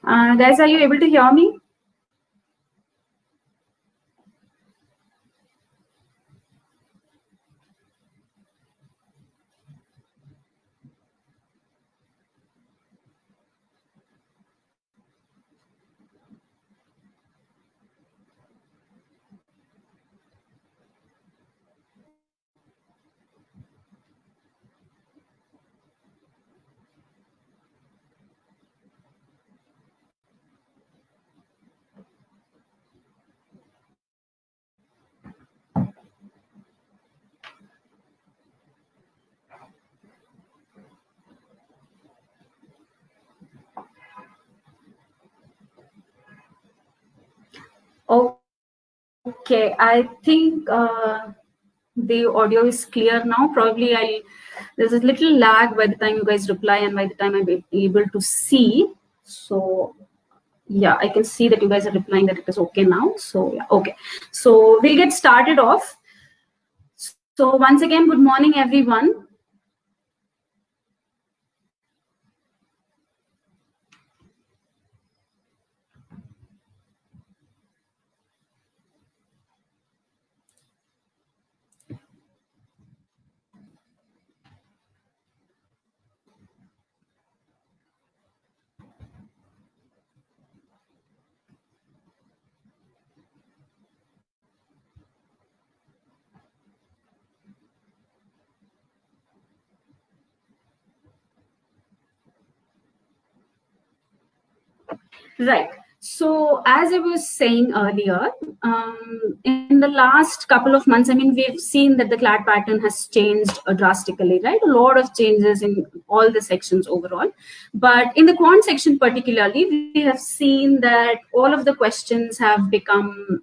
Guys, are you able to hear me? Okay, I think the audio is clear now. Probably there's a little lag by the time you guys reply and by the time I'm able to see. So yeah, I can see that you guys are replying that it is okay now. So yeah, okay. So we'll get started off. So once again, good morning, everyone. Right. So as I was saying earlier, in the last couple of months, I mean, we've seen that the CLAD pattern has changed drastically, right? A lot of changes in all the sections overall. But in the quant section particularly, we have seen that all of the questions have become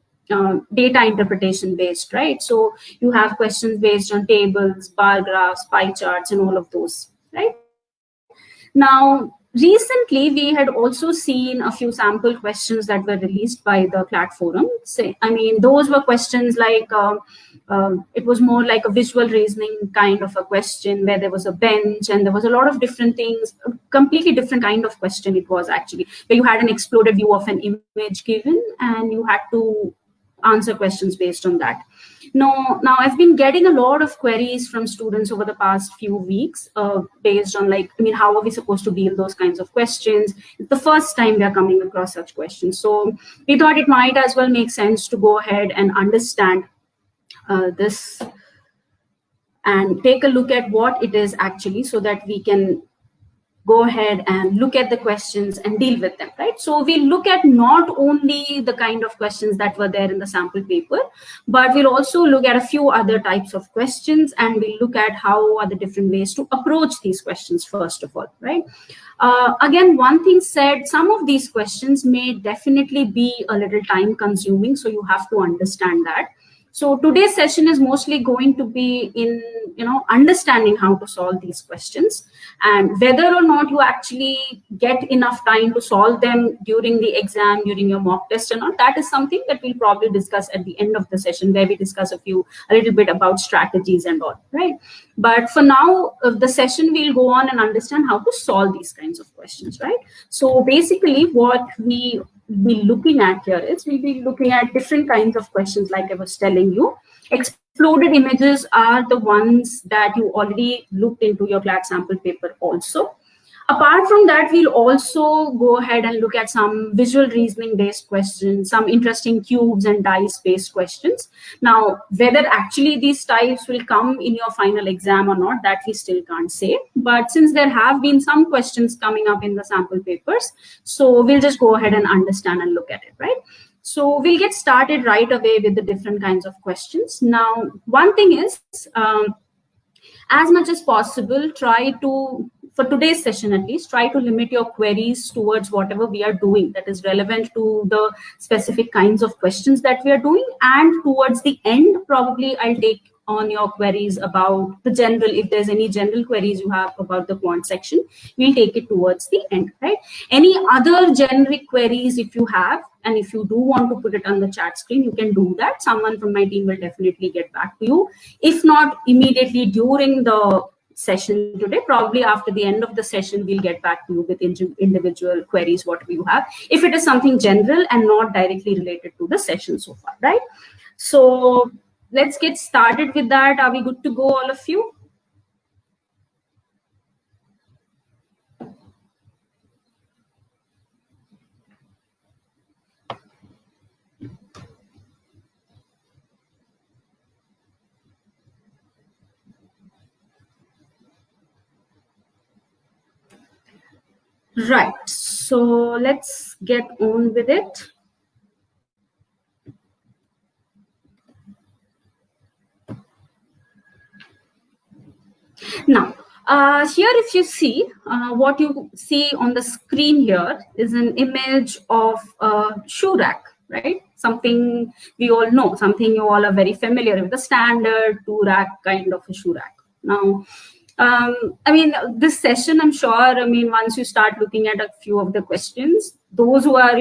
data interpretation based, right? So you have questions based on tables, bar graphs, pie charts, and all of those, right? Now, recently, we had also seen a few sample questions that were released by the CLAD forum. I mean, those were questions like, it was more like a visual reasoning kind of a question where there was a bench and there was a lot of different things, a completely different kind of question it was actually, where you had an exploded view of an image given and you had to answer questions based on that. Now I've been getting a lot of queries from students over the past few weeks based on like, I mean, how are we supposed to deal those kinds of questions? It's the first time we are coming across such questions. So we thought it might as well make sense to go ahead and understand this and take a look at what it is actually so that we can go ahead and look at the questions and deal with them, right? So we look at not only the kind of questions that were there in the sample paper, but we'll also look at a few other types of questions and we'll look at how are the different ways to approach these questions first of all, right? Again, one thing said, some of these questions may definitely be a little time consuming, so you have to understand that. So today's session is mostly going to be in, understanding how to solve these questions and whether or not you actually get enough time to solve them during the exam, during your mock test or not. That is something that we'll probably discuss at the end of the session where we discuss a little bit about strategies and all, right? But for now, the session we'll go on and understand how to solve these kinds of questions, right? So basically what we be looking at here is we'll be looking at different kinds of questions like I was telling you. Exploded images are the ones that you already looked into your CLAD sample paper also. Apart from that, we'll also go ahead and look at some visual reasoning based questions, some interesting cubes and dice based questions. Now, whether actually these types will come in your final exam or not, that we still can't say. But since there have been some questions coming up in the sample papers, so we'll just go ahead and understand and look at it, right? So we'll get started right away with the different kinds of questions. Now, one thing is, as much as possible, try to, for today's session at least, try to limit your queries towards whatever we are doing that is relevant to the specific kinds of questions that we are doing. And towards the end, probably I'll take on your queries about the general, if there's any general queries you have about the quant section, we'll take it towards the end, right? Any other generic queries if you have, and if you do want to put it on the chat screen, you can do that. Someone from my team will definitely get back to you. If not immediately during the session today. Probably after the end of the session, we'll get back to you with individual queries, what you have, if it is something general and not directly related to the session so far, right? So let's get started with that. Are we good to go, all of you? Right, so let's get on with it. Now, here if you see, what you see on the screen here is an image of a shoe rack, right? Something we all know, something you all are very familiar with, the standard two rack kind of a shoe rack. Now, I mean, this session, I'm sure, I mean, once you start looking at a few of the questions, those who are,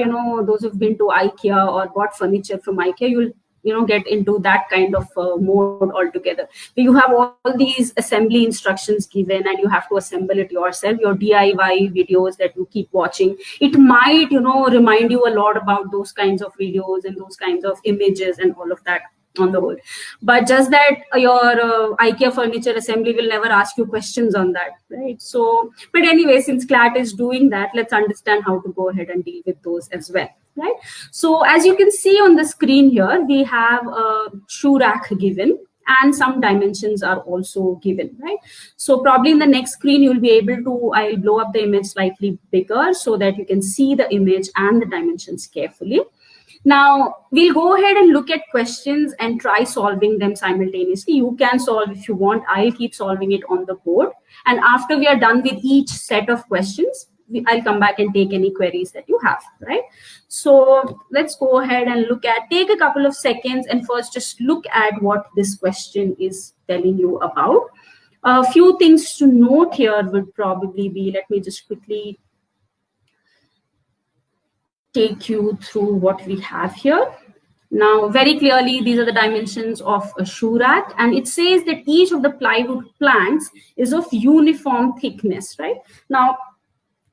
those who've been to IKEA or bought furniture from IKEA, you'll get into that kind of mode altogether. You have all these assembly instructions given and you have to assemble it yourself, your DIY videos that you keep watching. It might, remind you a lot about those kinds of videos and those kinds of images and all of that on the whole. But just that your IKEA furniture assembly will never ask you questions on that, right? So, but anyway, since CLAT is doing that, let's understand how to go ahead and deal with those as well, right? So as you can see on the screen here, we have a shoe rack given and some dimensions are also given, right? So probably in the next screen, you'll be able to, I'll blow up the image slightly bigger so that you can see the image and the dimensions carefully. Now, we'll go ahead and look at questions and try solving them simultaneously. You can solve if you want. I'll keep solving it on the board. And after we are done with each set of questions, I'll come back and take any queries that you have, right? So let's go ahead and take a couple of seconds and first just look at what this question is telling you about. A few things to note here would probably be, let me just quickly take you through what we have here. Now, very clearly, these are the dimensions of a shoe rack, and it says that each of the plywood planks is of uniform thickness, right? Now,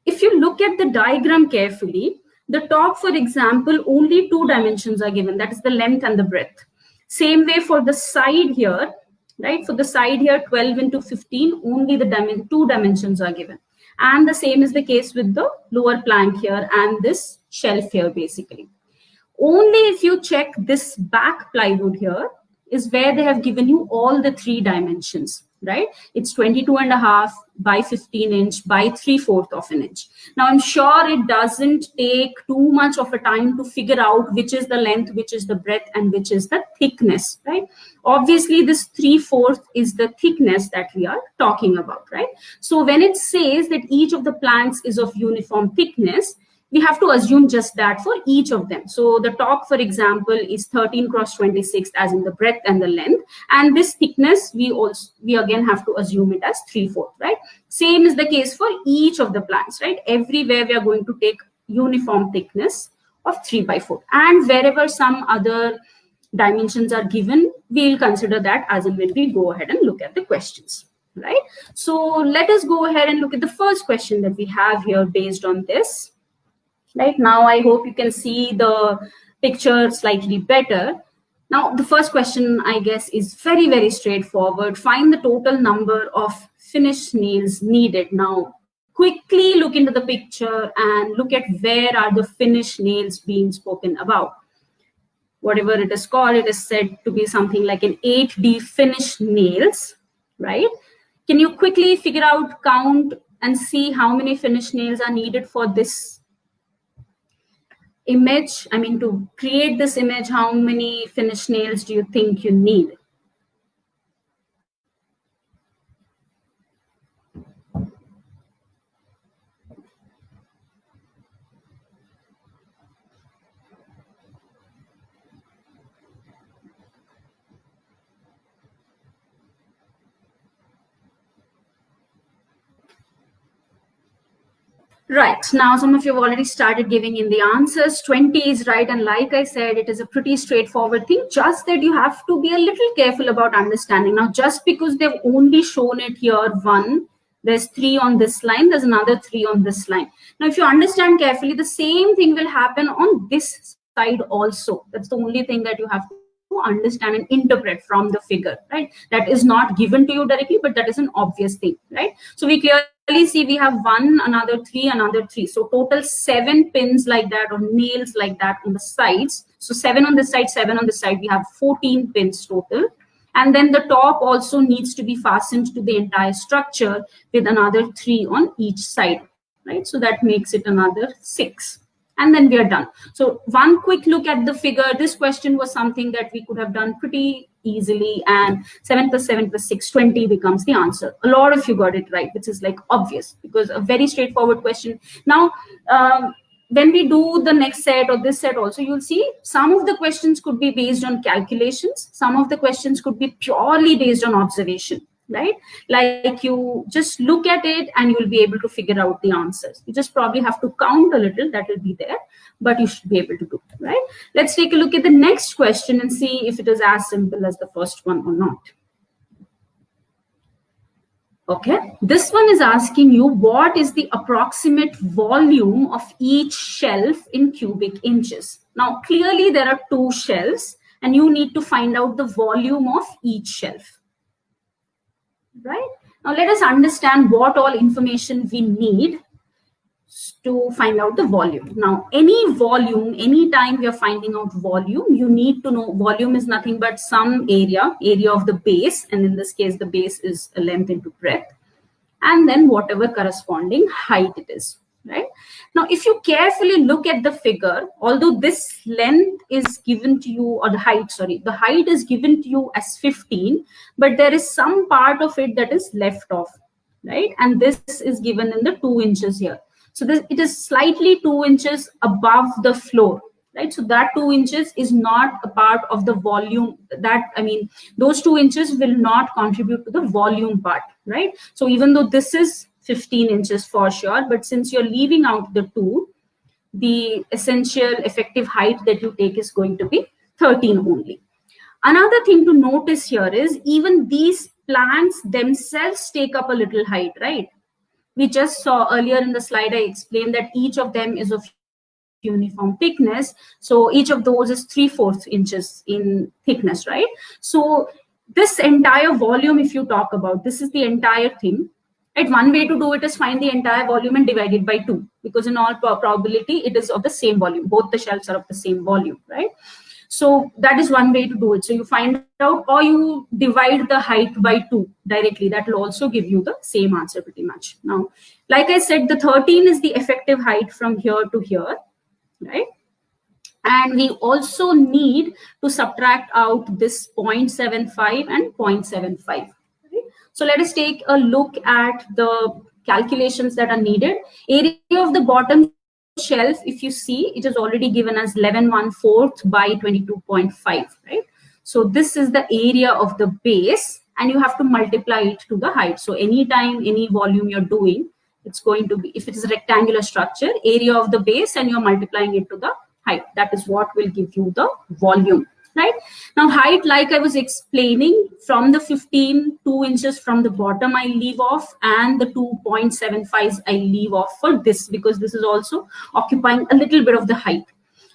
if you look at the diagram carefully, the top, for example, only two dimensions are given, that is the length and the breadth. Same way for the side here, right? For the side here, 12 into 15, only the two dimensions are given. And the same is the case with the lower plank here and this shelf here, basically. Only if you check this back plywood here is where they have given you all the three dimensions, right? It's 22.5 by 15 inch by 3/4 of an inch. Now, I'm sure it doesn't take too much of a time to figure out which is the length, which is the breadth, and which is the thickness, right? Obviously, this 3/4 is the thickness that we are talking about, right? So when it says that each of the planks is of uniform thickness, we have to assume just that for each of them. So the top, for example, is 13 cross 26 as in the breadth and the length. And this thickness, we again have to assume it as 3/4, right? Same is the case for each of the planks, right? Everywhere we are going to take uniform thickness of 3/4. And wherever some other dimensions are given, we'll consider that as and when we go ahead and look at the questions, right? So let us go ahead and look at the first question that we have here based on this. Right now, I hope you can see the picture slightly better. Now, the first question, I guess, is very, very straightforward. Find the total number of finished nails needed. Now, quickly look into the picture and look at where are the finished nails being spoken about. Whatever it is called, it is said to be something like an 8D finished nails, right? Can you quickly figure out, count, and see how many finished nails are needed for this image? I mean, to create this image, how many finished nails do you think you need? Right. Now, some of you have already started giving in the answers. 20 is right. And like I said, it is a pretty straightforward thing, just that you have to be a little careful about understanding. Now, just because they've only shown it here, one, there's 3 on this line, there's another 3 on this line. Now, if you understand carefully, the same thing will happen on this side also. That's the only thing that you have to understand and interpret from the figure, right? That is not given to you directly, but that is an obvious thing, right? So we clearly see we have 1, another 3, another 3. So total 7 pins like that, or nails like that on the sides. So 7 on this side, 7 on this side. We have 14 pins total. And then the top also needs to be fastened to the entire structure with another 3 on each side, right? So that makes it another 6. And then we are done. So one quick look at the figure. This question was something that we could have done pretty easily, and 7 plus 7 plus 6, 20 becomes the answer. A lot of you got it right, which is like obvious, because a very straightforward question. Now, when we do the next set or this set also, you'll see some of the questions could be based on calculations. Some of the questions could be purely based on observation, right? Like you just look at it and you'll be able to figure out the answers. You just probably have to count a little, that will be there, but you should be able to do it, right? Let's take a look at the next question and see if it is as simple as the first one or not. Okay, this one is asking you what is the approximate volume of each shelf in cubic inches. Now, clearly there are 2 shelves and you need to find out the volume of each shelf. Right? Now let us understand what all information we need to find out the volume. Now, any volume, anytime we are finding out volume, you need to know volume is nothing but some area of the base. And in this case, the base is a length into breadth. And then whatever corresponding height it is. Right? Now, if you carefully look at the figure, although this length is given to you, or the height is given to you as 15, but there is some part of it that is left off, right? And this is given in the 2 inches here. So it is slightly 2 inches above the floor, right? So that 2 inches is not a part of the volume. Those 2 inches will not contribute to the volume part, right? So even though this is 15 inches for sure, but since you're leaving out the 2, the essential effective height that you take is going to be 13 only. Another thing to notice here is even these plants themselves take up a little height, right? We just saw earlier in the slide, I explained that each of them is of uniform thickness. So each of those is 3/4 inches in thickness, right? So this entire volume, if you talk about, this is the entire thing. Right? One way to do it is find the entire volume and divide it by 2, because in all probability, it is of the same volume. Both the shelves are of the same volume, right? So that is one way to do it. So you find out, or you divide the height by 2 directly. That will also give you the same answer pretty much. Now, like I said, the 13 is the effective height from here to here, right? And we also need to subtract out this 0.75 and 0.75. So let us take a look at the calculations that are needed. Area of the bottom shelf, if you see, it is already given as 11/1/4 by 22.5, right? So this is the area of the base, and you have to multiply it to the height. So anytime, any volume you're doing, it's going to be, if it is a rectangular structure, area of the base, and you're multiplying it to the height. That is what will give you the volume. Right? Now, height, like I was explaining, from the 15, 2 inches from the bottom I leave off, and the 2.75 I leave off for this, because this is also occupying a little bit of the height.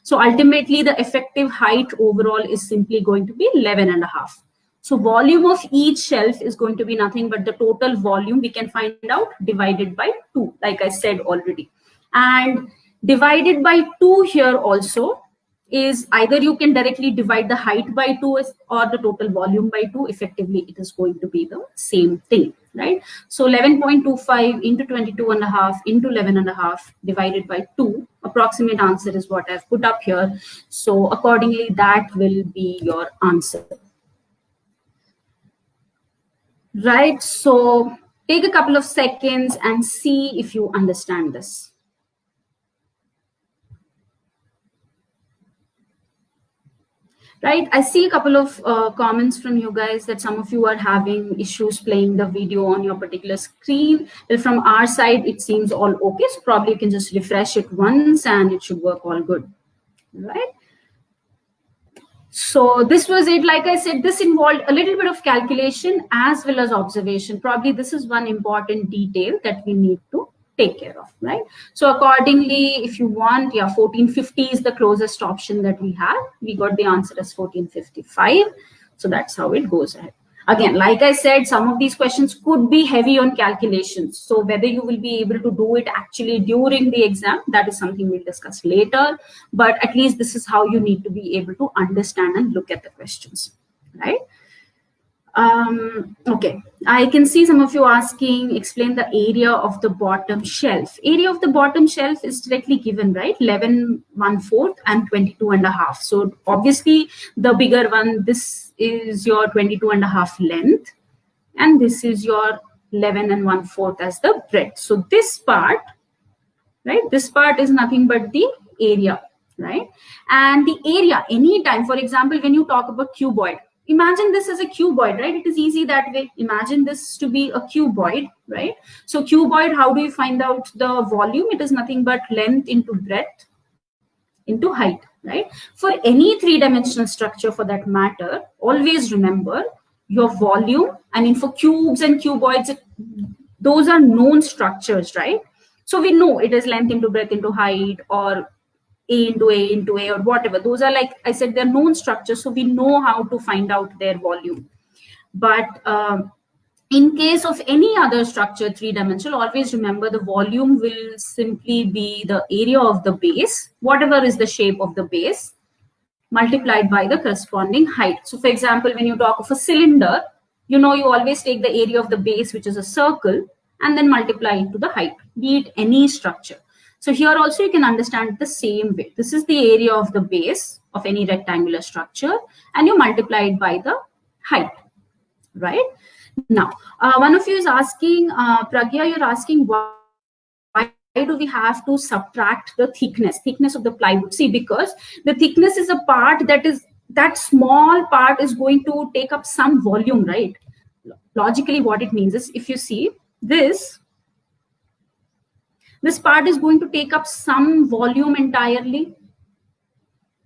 So ultimately, the effective height overall is simply going to be 11.5. So volume of each shelf is going to be nothing but the total volume we can find out divided by 2, like I said already. And divided by 2 here also is either you can directly divide the height by 2 or the total volume by 2. Effectively, it is going to be the same thing, right? So 11.25 into 22.5 into 11.5 divided by 2, approximate answer is what I've put up here. So accordingly, that will be your answer. Right, so take a couple of seconds and see if you understand this. right? I see a couple of comments from you guys that some of you are having issues playing the video on your particular screen. Well, from our side, it seems all okay. So probably you can just refresh it once and it should work all good, right? So this was it. Like I said, this involved a little bit of calculation as well as observation. Probably this is one important detail that we need to take care of, right? So accordingly, if you want, yeah, 1450 is the closest option that we have. We got the answer as 1455. So that's how it goes ahead. Again, like I said, some of these questions could be heavy on calculations. So whether you will be able to do it actually during the exam, that is something we'll discuss later. But at least this is how you need to be able to understand and look at the questions, right? Okay, I can see some of you asking, explain the area of the bottom shelf. Area of the bottom shelf is directly given, right? 11 1/4 and 22.5. So obviously the bigger one, this is your 22.5 length, and this is your 11 1/4 as the breadth. So this part, right? This part is nothing but the area, right? And the area, anytime, for example, when you talk about cuboid, imagine this as a cuboid, right? It is easy that way. Imagine this to be a cuboid, right? So cuboid, how do you find out the volume? It is nothing but length into breadth into height, right? For any three-dimensional structure for that matter, always remember your volume. I mean, for cubes and cuboids, those are known structures, right? So we know it is length into breadth into height, or A into A into A, or whatever. Those are, like I said, they're known structures, so we know how to find out their volume. But in case of any other structure, three-dimensional, always remember the volume will simply be the area of the base, whatever is the shape of the base, multiplied by the corresponding height. So for example, when you talk of a cylinder, you know, you always take the area of the base, which is a circle, and then multiply it to the height, be it any structure. So here also you can understand the same way. This is the area of the base of any rectangular structure, and you multiply it by the height, right? Now, one of you is asking, Pragya, you're asking why do we have to subtract the thickness of the plywood? See, because the thickness is a part that small part is going to take up some volume, right? Logically, what it means is, if you see this part is going to take up some volume entirely,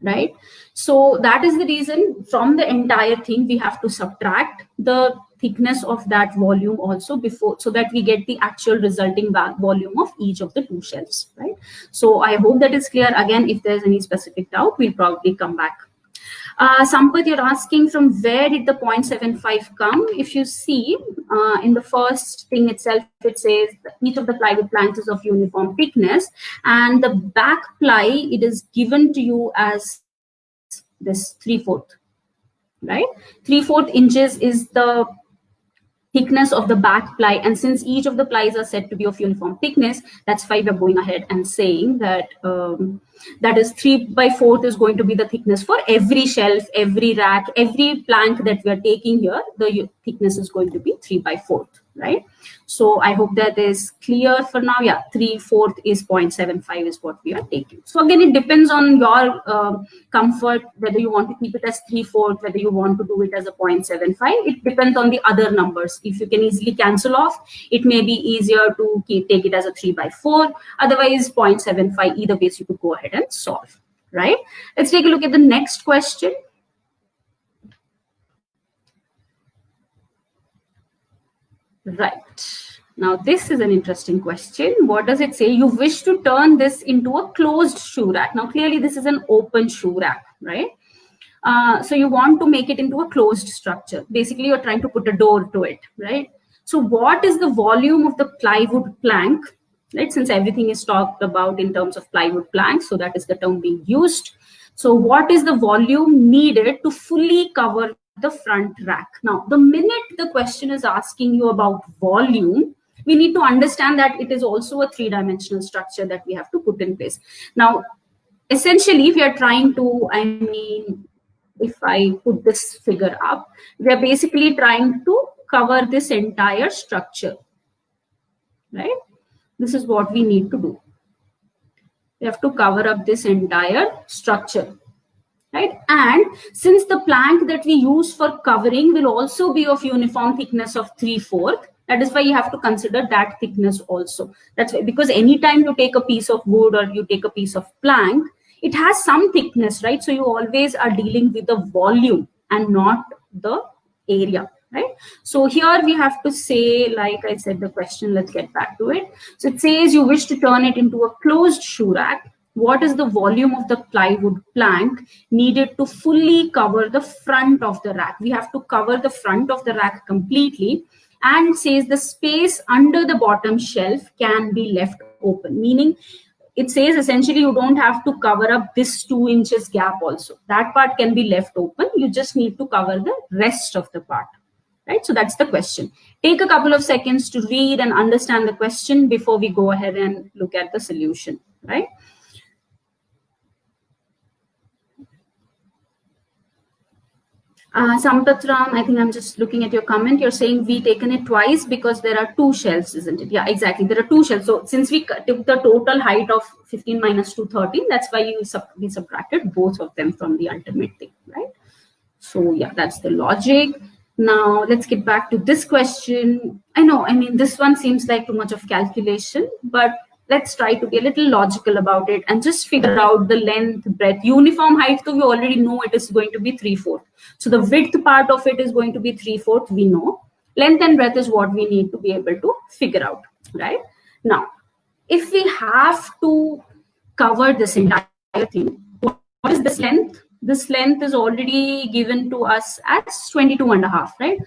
right? So that is the reason from the entire thing we have to subtract the thickness of that volume also before, so that we get the actual resulting volume of each of the two shelves, right? So I hope that is clear. Again, if there's any specific doubt, we'll probably come back. Sampath, you're asking from where did the 0.75 come? If you see in the first thing itself, it says each of the plywood planks is of uniform thickness, and the back ply, it is given to you as this 3/4, right? 3/4 inches is the thickness of the back ply, and since each of the plies are said to be of uniform thickness, that's why we're going ahead and saying that that is 3/4 is going to be the thickness for every shelf, every rack, every plank that we are taking here. The thickness is going to be 3/4, right? So I hope that is clear for now. Yeah, 3/4 is 0.75 is what we are taking. So again, it depends on your comfort, whether you want to keep it as 3/4, whether you want to do it as a 0.75. It depends on the other numbers. If you can easily cancel off, it may be easier to take it as a 3/4. Otherwise, 0.75. Either ways, you could go ahead and solve, right? Let's take a look at the next question. Right. Now, this is an interesting question. What does it say? You wish to turn this into a closed shoe rack. Now, clearly, this is an open shoe rack, right? So you want to make it into a closed structure. Basically, you're trying to put a door to it, right? So what is the volume of the plywood plank, right? Since everything is talked about in terms of plywood plank, so that is the term being used. So what is the volume needed to fully cover the front rack? Now, the minute the question is asking you about volume, we need to understand that it is also a three-dimensional structure that we have to put in place. Now, essentially, we are trying to, I mean, if I put this figure up, we are basically trying to cover this entire structure, right? This is what we need to do. We have to cover up this entire structure. right? And since the plank that we use for covering will also be of uniform thickness of 3/4, that is why you have to consider that thickness also. That's why, because anytime you take a piece of wood or you take a piece of plank, it has some thickness, right? So you always are dealing with the volume and not the area, right? So here we have to say, like I said, the question, let's get back to it. So it says you wish to turn it into a closed shoe rack. What is the volume of the plywood plank needed to fully cover the front of the rack? We have to cover the front of the rack completely. And it says the space under the bottom shelf can be left open, meaning it says essentially you don't have to cover up this 2 inches gap also. That part can be left open. You just need to cover the rest of the part, right? So that's the question. Take a couple of seconds to read and understand the question before we go ahead and look at the solution, right? Sampatram, I think I'm just looking at your comment. You're saying we taken it twice because there are 2 shelves, isn't it? Yeah, exactly. There are 2 shelves. So since we took the total height of 15 minus 2, 13, that's why we subtracted both of them from the ultimate thing, right? So yeah, that's the logic. Now let's get back to this question. I know, I mean, this one seems like too much of calculation, but let's try to be a little logical about it and just figure out the length, breadth, uniform height. So we already know it is going to be 3/4. So the width part of it is going to be 3/4, we know. Length and breadth is what we need to be able to figure out, right? Now, if we have to cover this entire thing, what is this length? This length is already given to us as 22.5, right?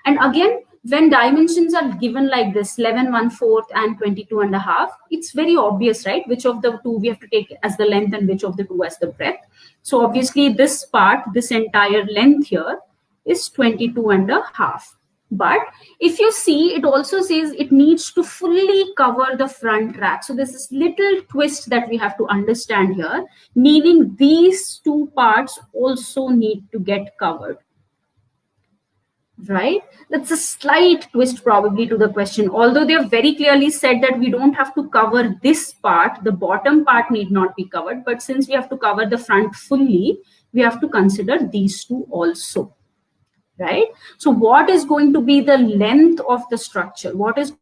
And again, when dimensions are given like this, 11 1/4 and 22.5, it's very obvious, right? Which of the two we have to take as the length and which of the two as the breadth. So obviously this part, this entire length here is 22.5. But if you see, it also says it needs to fully cover the front rack. So there's this little twist that we have to understand here, meaning these 2 parts also need to get covered, right? That's a slight twist probably to the question. Although they have very clearly said that we don't have to cover this part, the bottom part need not be covered. But since we have to cover the front fully, we have to consider these 2 also. Right? So what is going to be the length of the structure? What is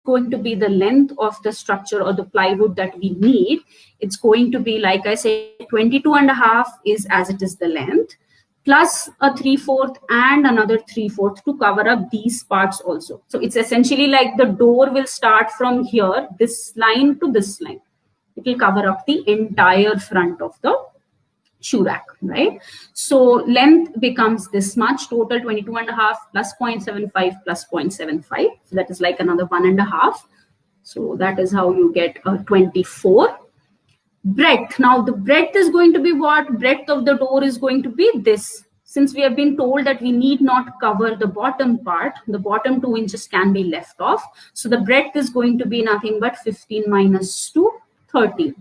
going to be the length of the structure or the plywood that we need? It's going to be, like I said, 22.5 is as it is the length, plus a 3/4 and another 3/4 to cover up these parts also. So it's essentially like the door will start from here, this line to this line. It will cover up the entire front of the shoe rack, right? So length becomes this much, total 22.5 plus 0.75 plus 0.75. So that is like another 1.5. So that is how you get a 24. Breadth. Now the breadth is going to be what? Breadth of the door is going to be this. Since we have been told that we need not cover the bottom part, the bottom 2 inches can be left off. So the breadth is going to be nothing but 15 minus 2, 13.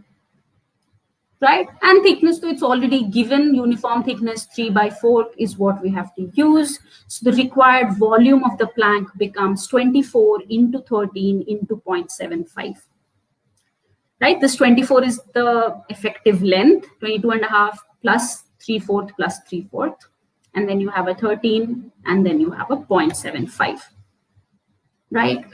Right? And thickness, so it's already given. Uniform thickness 3/4 is what we have to use. So the required volume of the plank becomes 24 into 13 into 0.75. Right? This 24 is the effective length, 22.5 plus 3/4 plus 3/4. And then you have a 13, and then you have a 0.75. Right?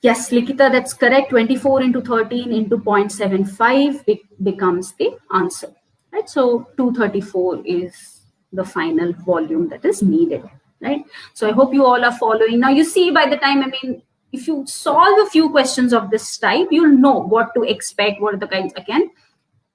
Yes, Likita, that's correct. 24 into 13 into 0.75 becomes the answer, right? So 234 is the final volume that is needed, right? So I hope you all are following. Now you see, by the time, I mean, if you solve a few questions of this type, you'll know what to expect, what are the kinds, again,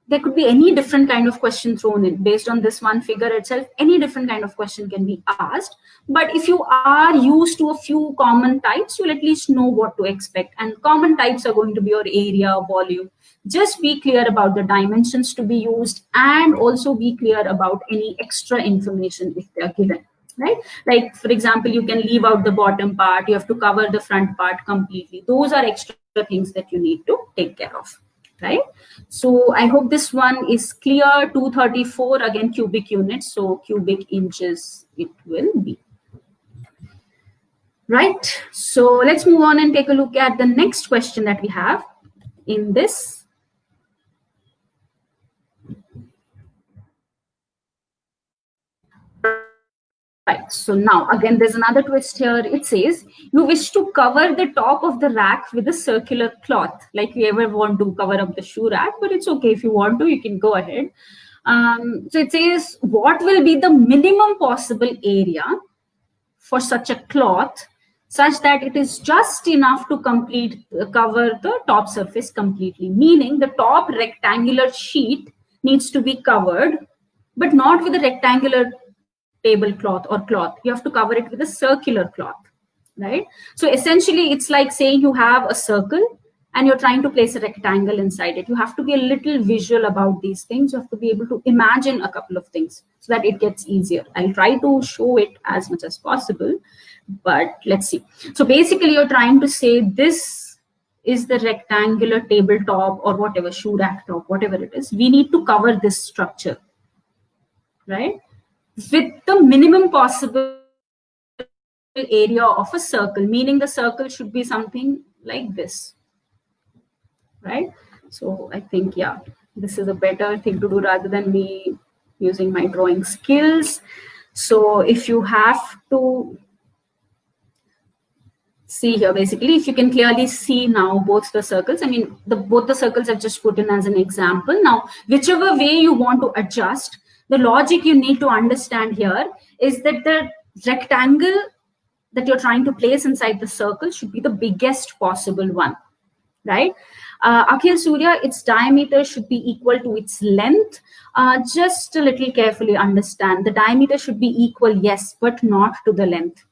there could be any different kind of question thrown in based on this one figure itself. Any different kind of question can be asked. But if you are used to a few common types, you'll at least know what to expect. And common types are going to be your area, volume. Just be clear about the dimensions to be used, and also be clear about any extra information if they are given. Right? Like, for example, you can leave out the bottom part. You have to cover the front part completely. Those are extra things that you need to take care of. Right? So I hope this one is clear. 234, again, cubic units. So cubic inches it will be. Right? So let's move on and take a look at the next question that we have in this. Right. So now again, there's another twist here. It says you wish to cover the top of the rack with a circular cloth, like you ever want to cover up the shoe rack, but it's okay if you want to, you can go ahead. So it says what will be the minimum possible area for such a cloth such that it is just enough to cover the top surface completely, meaning the top rectangular sheet needs to be covered, but not with a rectangular tablecloth or cloth. You have to cover it with a circular cloth, right? So essentially it's like saying you have a circle and you're trying to place a rectangle inside it. You have to be a little visual about these things. You have to be able to imagine a couple of things so that it gets easier. I'll try to show it as much as possible, but let's see. So basically you're trying to say this is the rectangular tabletop or whatever, shoe rack top, whatever it is. We need to cover this structure, right, with the minimum possible area of a circle, meaning the circle should be something like this, right? So I think, yeah, this is a better thing to do rather than me using my drawing skills. So if you have to see here, basically, if you can clearly see now both the circles, I mean, both the circles I've just put in as an example. Now, whichever way you want to adjust, the logic you need to understand here is that the rectangle that you're trying to place inside the circle should be the biggest possible one, right? Akhil Surya, its diameter should be equal to its length. Just a little carefully understand. The diameter should be equal, yes, but not to the length.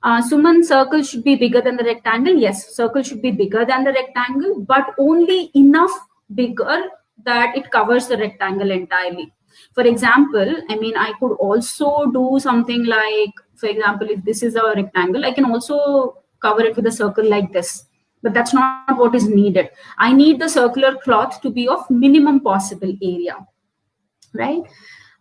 Suman, circle should be bigger than the rectangle. Yes, circle should be bigger than the rectangle, but only enough bigger that it covers the rectangle entirely. For example, I mean, I could also do something like, for example, if this is a rectangle, I can also cover it with a circle like this, but that's not what is needed. I need the circular cloth to be of minimum possible area, right?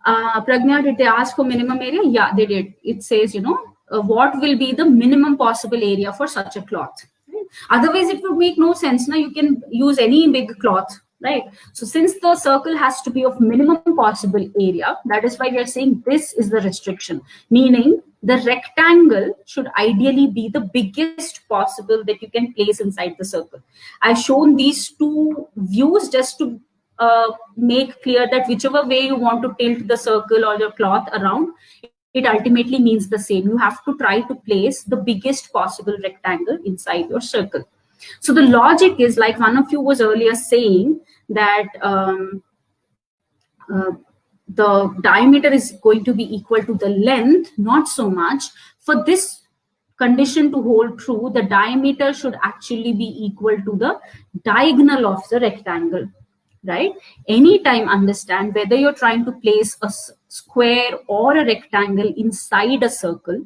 Pragna, did they ask for minimum area? Yeah, they did. It says, you know, what will be the minimum possible area for such a cloth? Right? Otherwise, it would make no sense. Now you can use any big cloth, right? So since the circle has to be of minimum possible area, that is why we are saying this is the restriction, meaning the rectangle should ideally be the biggest possible that you can place inside the circle. I've shown these two views just to make clear that whichever way you want to tilt the circle or your cloth around, it ultimately means the same. You have to try to place the biggest possible rectangle inside your circle. So the logic is, like one of you was earlier saying, that the diameter is going to be equal to the length. Not so much. For this condition to hold true, the diameter should actually be equal to the diagonal of the rectangle, right? Anytime understand whether you're trying to place a square or a rectangle inside a circle,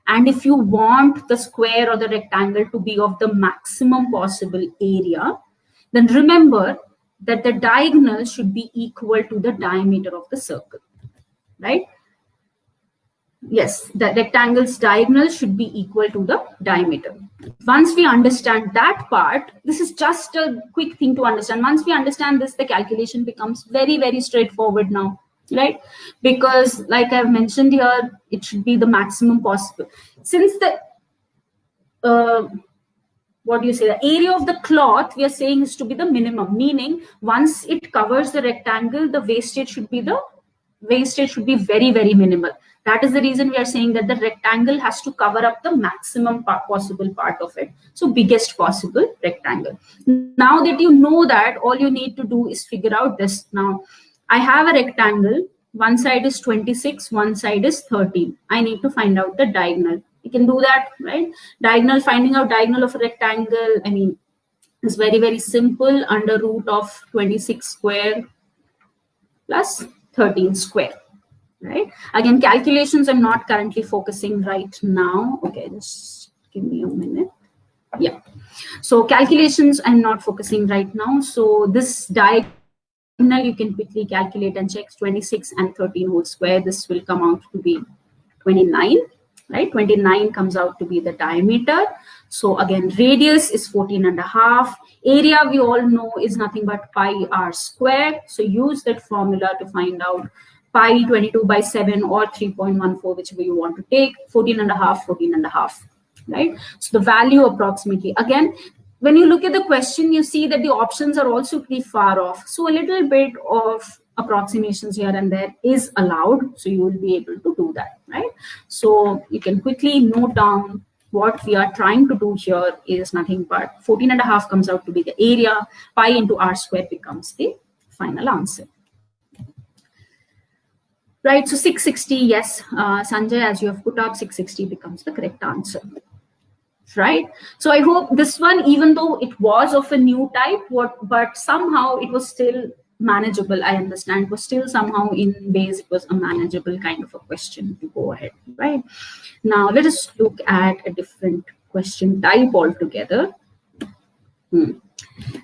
and if you want the square or the rectangle to be of the maximum possible area, then remember that the diagonal should be equal to the diameter of the circle, right? Yes, the rectangle's diagonal should be equal to the diameter. Once we understand that part, this is just a quick thing to understand. Once we understand this, the calculation becomes very, very straightforward now, right? Because like I've mentioned here, it should be the maximum possible. Since the, what do you say, the area of the cloth we are saying is to be the minimum, meaning once it covers the rectangle, the wastage should be very, very minimal. That is the reason we are saying that the rectangle has to cover up the maximum possible part of it. So biggest possible rectangle. Now that you know that, all you need to do is figure out this. Now, I have a rectangle. One side is 26, one side is 13. I need to find out the diagonal. You can do that, right? Diagonal, finding out diagonal of a rectangle, I mean, is very, very simple. Under root of 26 square plus 13 square, right? Again, calculations I'm not currently focusing right now. Okay, just give me a minute. Yeah, so calculations I'm not focusing right now. So this diagonal you can quickly calculate and check. 26 and 13 whole square, this will come out to be 29, right? 29 comes out to be the diameter. So again, radius is 14.5. Area we all know is nothing but pi r square. So use that formula to find out pi 22 by 7 or 3.14, whichever you want to take, 14 and a half, 14 and a half, right? So the value approximately, again, when you look at the question, you see that the options are also pretty far off. So a little bit of approximations here and there is allowed. So you will be able to do that, right? So you can quickly note down what we are trying to do here is nothing but 14 and a half comes out to be the area, pi into r square becomes the final answer. Right, so 660, yes, Sanjay, as you have put up, 660 becomes the correct answer. Right, so I hope this one, even though it was of a new type, but somehow it was still manageable. I understand it was still somehow in base, it was a manageable kind of a question to go ahead. Right, now let us look at a different question type altogether.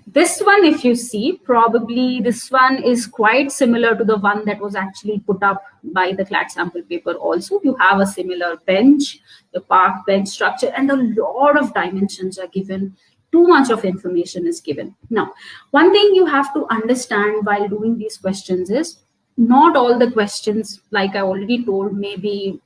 This one, if you see, probably this one is quite similar to the one that was actually put up by the CLAT sample paper also. You have a similar bench, the park bench structure, and a lot of dimensions are given. Too much of information is given. Now, one thing you have to understand while doing these questions is not all the questions, like I already told, may be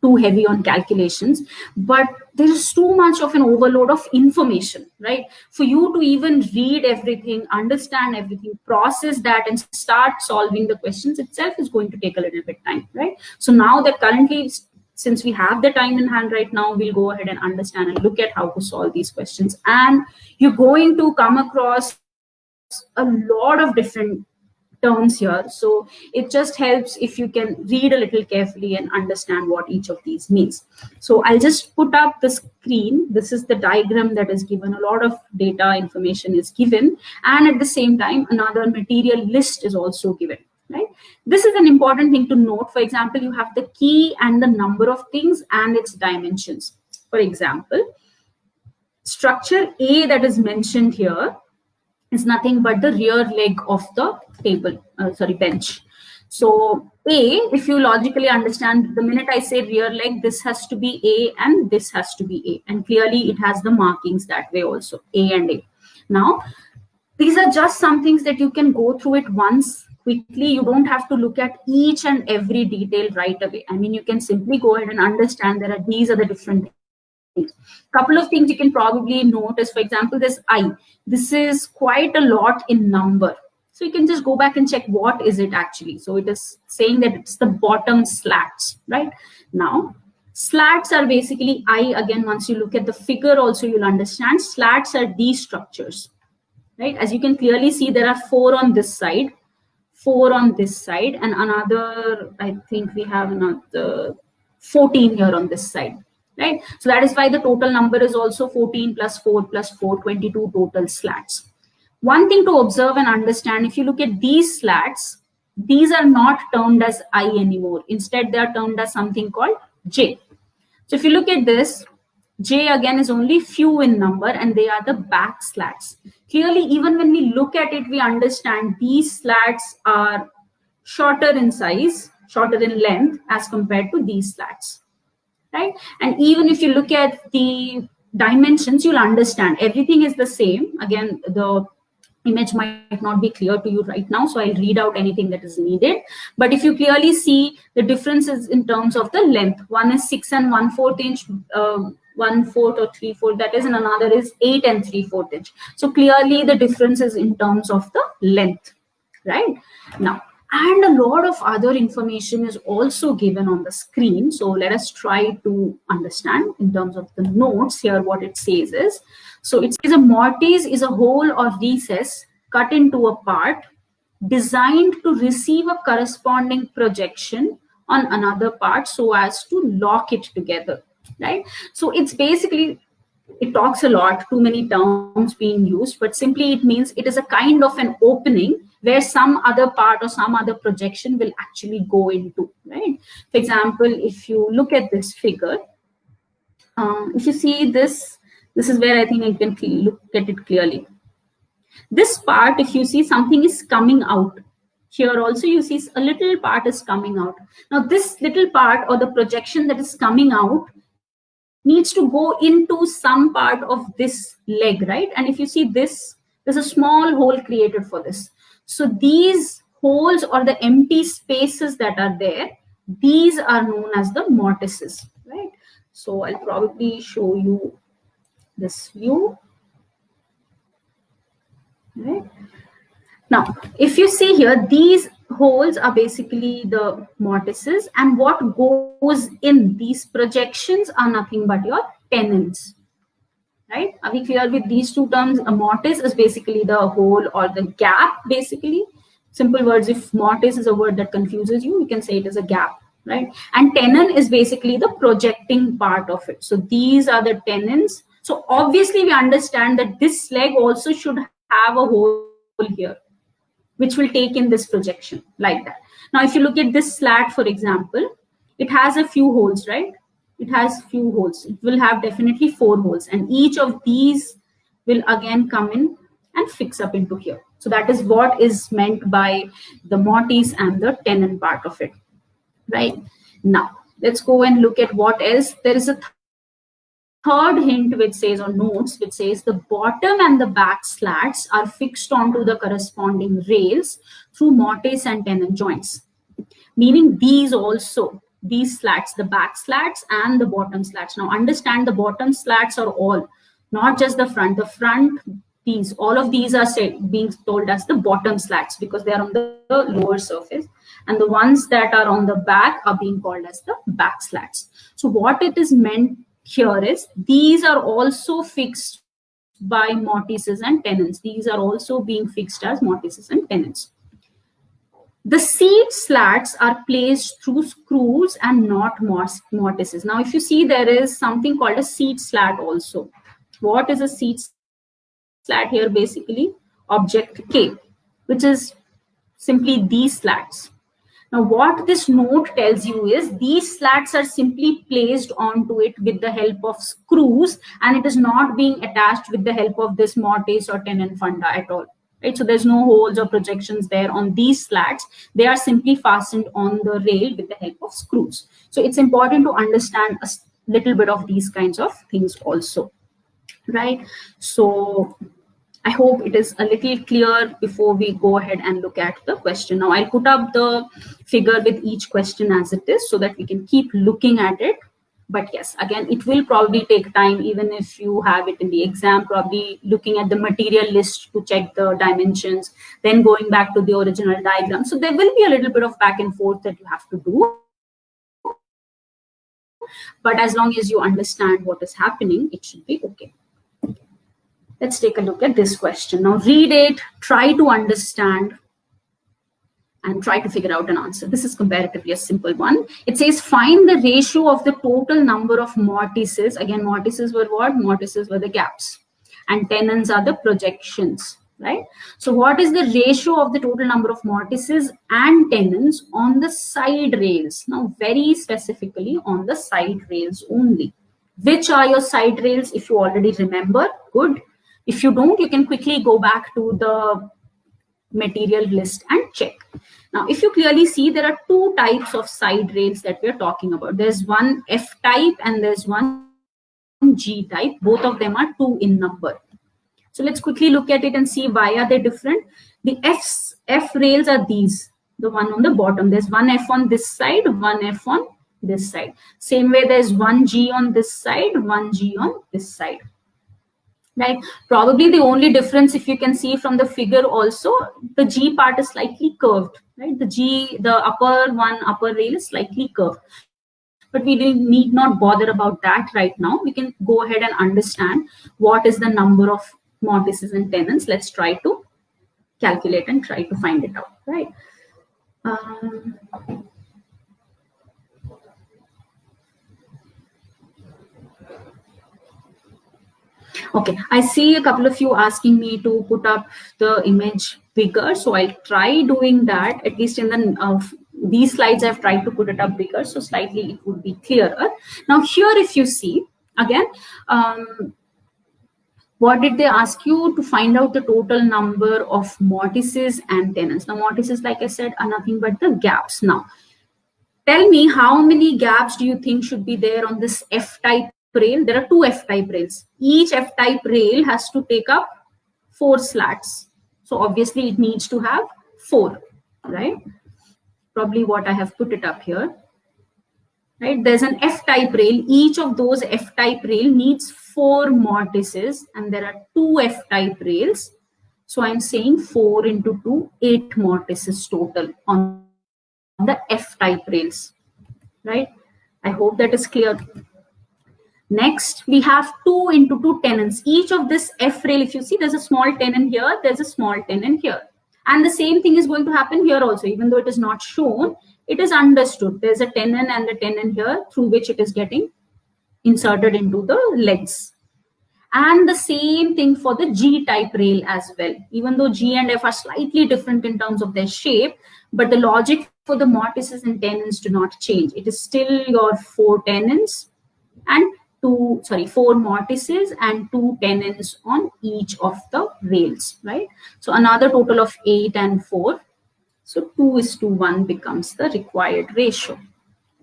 too heavy on calculations, but there is too much of an overload of information, right? For you to even read everything, understand everything, process that, and start solving the questions itself is going to take a little bit time, right? So now that currently, since we have the time in hand right now, we'll go ahead and understand and look at how to solve these questions. And you're going to come across a lot of different terms here, so it just helps if you can read a little carefully and understand what each of these means. So I'll just put up the screen. This is the diagram that is given. A lot of data information is given, and at the same time another material list is also given, right? This is an important thing to note. For example, you have the key and the number of things and its dimensions. For example, structure A that is mentioned here is nothing but the rear leg of the bench. So A, if you logically understand, the minute I say rear leg, this has to be A and this has to be A. And clearly it has the markings that way also, A and A. Now, these are just some things that you can go through it once quickly. You don't have to look at each and every detail right away. I mean, you can simply go ahead and understand these are the different things. Couple of things you can probably notice, for example, this I. This is quite a lot in number. So you can just go back and check what is it actually. So it is saying that it's the bottom slats, right? Now, slats are basically again, once you look at the figure also, you'll understand slats are these structures, right? As you can clearly see, there are 4 on this side, 4 on this side, and another, I think we have another 14 here on this side. Right, so that is why the total number is also 14 plus 4 plus 4, 22 total slats. One thing to observe and understand, if you look at these slats, these are not termed as I anymore. Instead, they are termed as something called J. So if you look at this, J again is only few in number, and they are the back slats. Clearly, even when we look at it, we understand these slats are shorter in size, shorter in length as compared to these slats. Right, and even if you look at the dimensions, you'll understand everything is the same. Again, the image might not be clear to you right now, so I'll read out anything that is needed. But if you clearly see the differences in terms of the length, one is 6 and 1/4 inch, 1/4 or 3/4, that is, and another is 8 and 3/4 inch. So clearly the difference is in terms of the length, right? Now, and a lot of other information is also given on the screen. So let us try to understand in terms of the notes here. What it says is, so it says a mortise is a hole or recess cut into a part designed to receive a corresponding projection on another part so as to lock it together, right? So it's basically, it talks a lot, too many terms being used, but simply it means it is a kind of an opening where some other part or some other projection will actually go into, right? For example, if you look at this figure, if you see this, this is where I think you can look at it clearly. This part, if you see something is coming out, here also you see a little part is coming out. Now this little part or the projection that is coming out needs to go into some part of this leg, right? And if you see this, there's a small hole created for this. So these holes or the empty spaces that are there, these are known as the mortices, right? So I'll probably show you this view, right? Now, if you see here, these holes are basically the mortices, and what goes in these projections are nothing but your tenons, right? Are we clear with these two terms? A mortise is basically the hole or the gap, basically. Simple words, if mortise is a word that confuses you, you can say it is a gap, right? And tenon is basically the projecting part of it. So these are the tenons. So obviously we understand that this leg also should have a hole here, which will take in this projection like that. Now, if you look at this slat, for example, it has a few holes, right? It has few holes. It will have definitely 4 holes, and each of these will again come in and fix up into here. So that is what is meant by the mortise and the tenon part of it, right? Now, let's go and look at what else. There is a third hint which says, or notes which says, the bottom and the back slats are fixed onto the corresponding rails through mortise and tenon joints, meaning these also, these slats, the back slats and the bottom slats. Now understand, the bottom slats are all, not just the front. The front, these, all of these are being told as the bottom slats because they are on the lower surface, and the ones that are on the back are being called as the back slats. So what it is meant here is, these are also fixed by mortises and tenons. These are also being fixed as mortises and tenons. The seat slats are placed through screws and not mortises. Now, if you see, there is something called a seat slat also. What is a seat slat here? Basically, object K, which is simply these slats. Now, what this note tells you is, these slats are simply placed onto it with the help of screws, and it is not being attached with the help of this mortise or tenon funda at all. Right? So there's no holes or projections there on these slats. They are simply fastened on the rail with the help of screws. So it's important to understand a little bit of these kinds of things also, right? So I hope it is a little clear before we go ahead and look at the question. Now I'll put up the figure with each question as it is so that we can keep looking at it. But yes, again, it will probably take time, even if you have it in the exam, probably looking at the material list to check the dimensions, then going back to the original diagram. So there will be a little bit of back and forth that you have to do. But as long as you understand what is happening, it should be okay. Let's take a look at this question. Now read it, try to understand, and try to figure out an answer. This is comparatively a simple one. It says, find the ratio of the total number of mortises. Again, mortises were what? Mortises were the gaps. And tenons are the projections, right? So what is the ratio of the total number of mortises and tenons on the side rails? Now, very specifically on the side rails only. Which are your side rails? If you already remember, good. If you don't, you can quickly go back to the material list and check. Now, if you clearly see, there are 2 types of side rails that we're talking about. There's one F type and there's one G type. Both of them are 2 in number. So let's quickly look at it and see why are they different. The F rails are these, the one on the bottom. There's one F on this side, one F on this side. Same way, there's one G on this side, one G on this side. Right, probably the only difference, if you can see from the figure also, the G part is slightly curved, right? The upper rail is slightly curved, but we need not bother about that right now. We can go ahead and understand what is the number of mortises and tenons. Let's try to calculate and try to find it out, right? Okay, I see a couple of you asking me to put up the image bigger, so I'll try doing that. At least in the these slides, I've tried to put it up bigger, so slightly it would be clearer. Now here, if you see, again, what did they ask you? To find out the total number of mortises and tenons. Now mortises, like I said, are nothing but the gaps. Now, tell me, how many gaps do you think should be there on this F-type rail? There are 2 F-type rails. Each F-type rail has to take up 4 slats. So obviously it needs to have 4. right? Probably what I have put it up here, right? There's an F-type rail. Each of those F-type rail needs 4 mortises, and there are 2 F-type rails. So I'm saying 4 into 2, 8 mortises total on the F-type rails, right? I hope that is clear. Next, we have 2 into 2 tenons. Each of this F rail, if you see, there's a small tenon here, there's a small tenon here. And the same thing is going to happen here also, even though it is not shown, it is understood. There's a tenon and the tenon here through which it is getting inserted into the legs. And the same thing for the G-type rail as well. Even though G and F are slightly different in terms of their shape, but the logic for the mortises and tenons do not change. It is still your 4 tenons and 4 mortises and 2 tenons on each of the rails, right? So another total of 8 and 4. So 2:1 becomes the required ratio,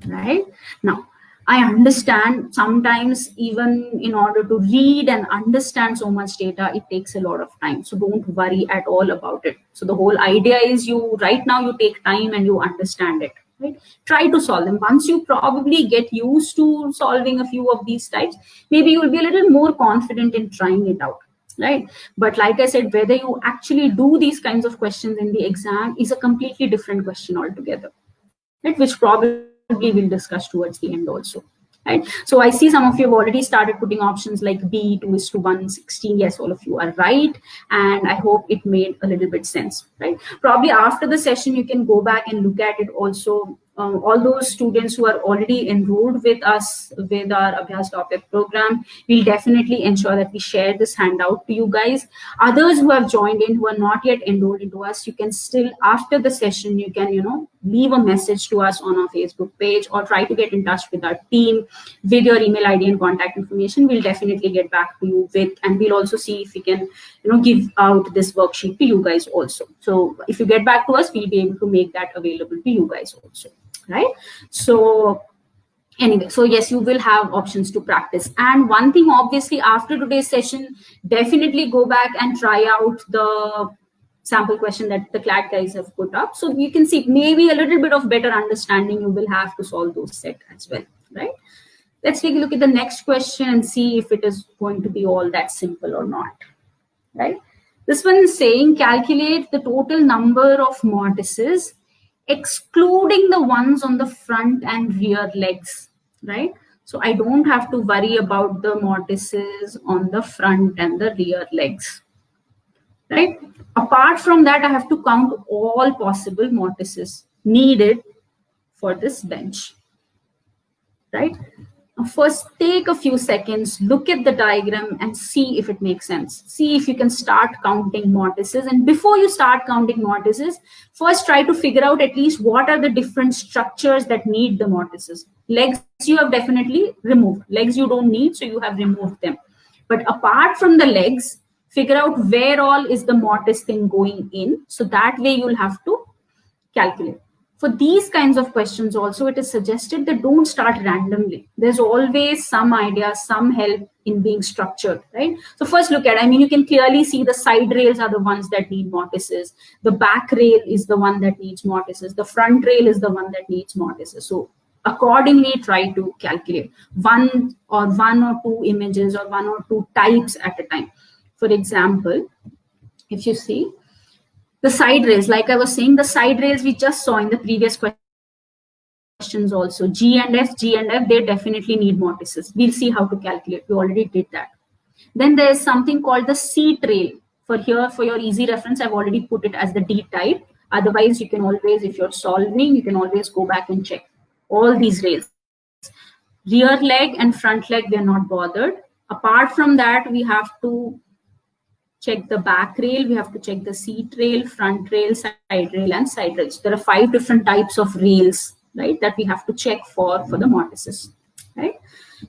right? Now, I understand sometimes even in order to read and understand so much data, it takes a lot of time. So don't worry at all about it. So the whole idea is right now you take time and you understand it, right? Try to solve them. Once you probably get used to solving a few of these types, maybe you will be a little more confident in trying it out, right? But like I said, whether you actually do these kinds of questions in the exam is a completely different question altogether, right? Which probably we'll discuss towards the end also, right? So I see some of you have already started putting options like B, 2:1, 16. Yes, all of you are right. And I hope it made a little bit sense, right? Probably after the session, you can go back and look at it also. All those students who are already enrolled with us with our Abhyas Topic program, we'll definitely ensure that we share this handout to you guys. Others who have joined in, who are not yet enrolled into us, you can still, after the session, you can, leave a message to us on our Facebook page or try to get in touch with our team with your email ID and contact information. We'll definitely get back to you with, and we'll also see if we can, give out this worksheet to you guys also. So if you get back to us, we'll be able to make that available to you guys also. Right? So anyway, so yes, you will have options to practice. And one thing, obviously, after today's session, definitely go back and try out the sample question that the CLAT guys have put up. So you can see maybe a little bit of better understanding you will have to solve those set as well, right? Let's take a look at the next question and see if it is going to be all that simple or not, right? This one is saying calculate the total number of mortises excluding the ones on the front and rear legs, right? So I don't have to worry about the mortises on the front and the rear legs, right? Apart from that, I have to count all possible mortises needed for this bench, right? First, take a few seconds, look at the diagram and see if it makes sense. See if you can start counting mortises. And before you start counting mortises, first try to figure out at least what are the different structures that need the mortises. Legs you have definitely removed. Legs you don't need, so you have removed them. But apart from the legs, figure out where all is the mortise thing going in. So that way you'll have to calculate. For these kinds of questions also, it is suggested that don't start randomly. There's always some idea, some help in being structured, right? So first look at, you can clearly see the side rails are the ones that need mortises. The back rail is the one that needs mortises. The front rail is the one that needs mortises. So accordingly, try to calculate one or two images or 1 or 2 types at a time. For example, if you see, the side rails, like I was saying, the side rails we just saw in the previous questions also. G and F, they definitely need mortises. We'll see how to calculate. We already did that. Then there's something called the seat rail. For your easy reference, I've already put it as the D type. Otherwise, you can always, if you're solving, you can always go back and check all these rails. Rear leg and front leg, they're not bothered. Apart from that, we have to check the back rail, we have to check the seat rail, front rail, side rail, and side rails. There are 5 different types of rails, right, that we have to check for the mortises, right?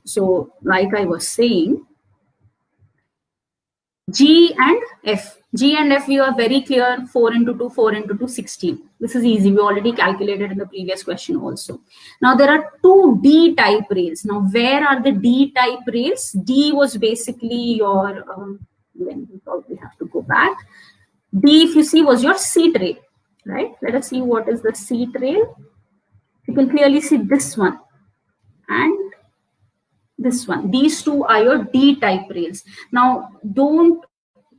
So like I was saying, G and F. G and F, we are very clear, 4 into 2, 4 into 2, 16. This is easy. We already calculated in the previous question also. Now, there are 2 D-type rails. Now, where are the D-type rails? D was basically your... then we probably have to go back. D, if you see, was your seat rail. right? Let us see what is the seat rail. You can clearly see this one and this one. These two are your D-type rails. Now, don't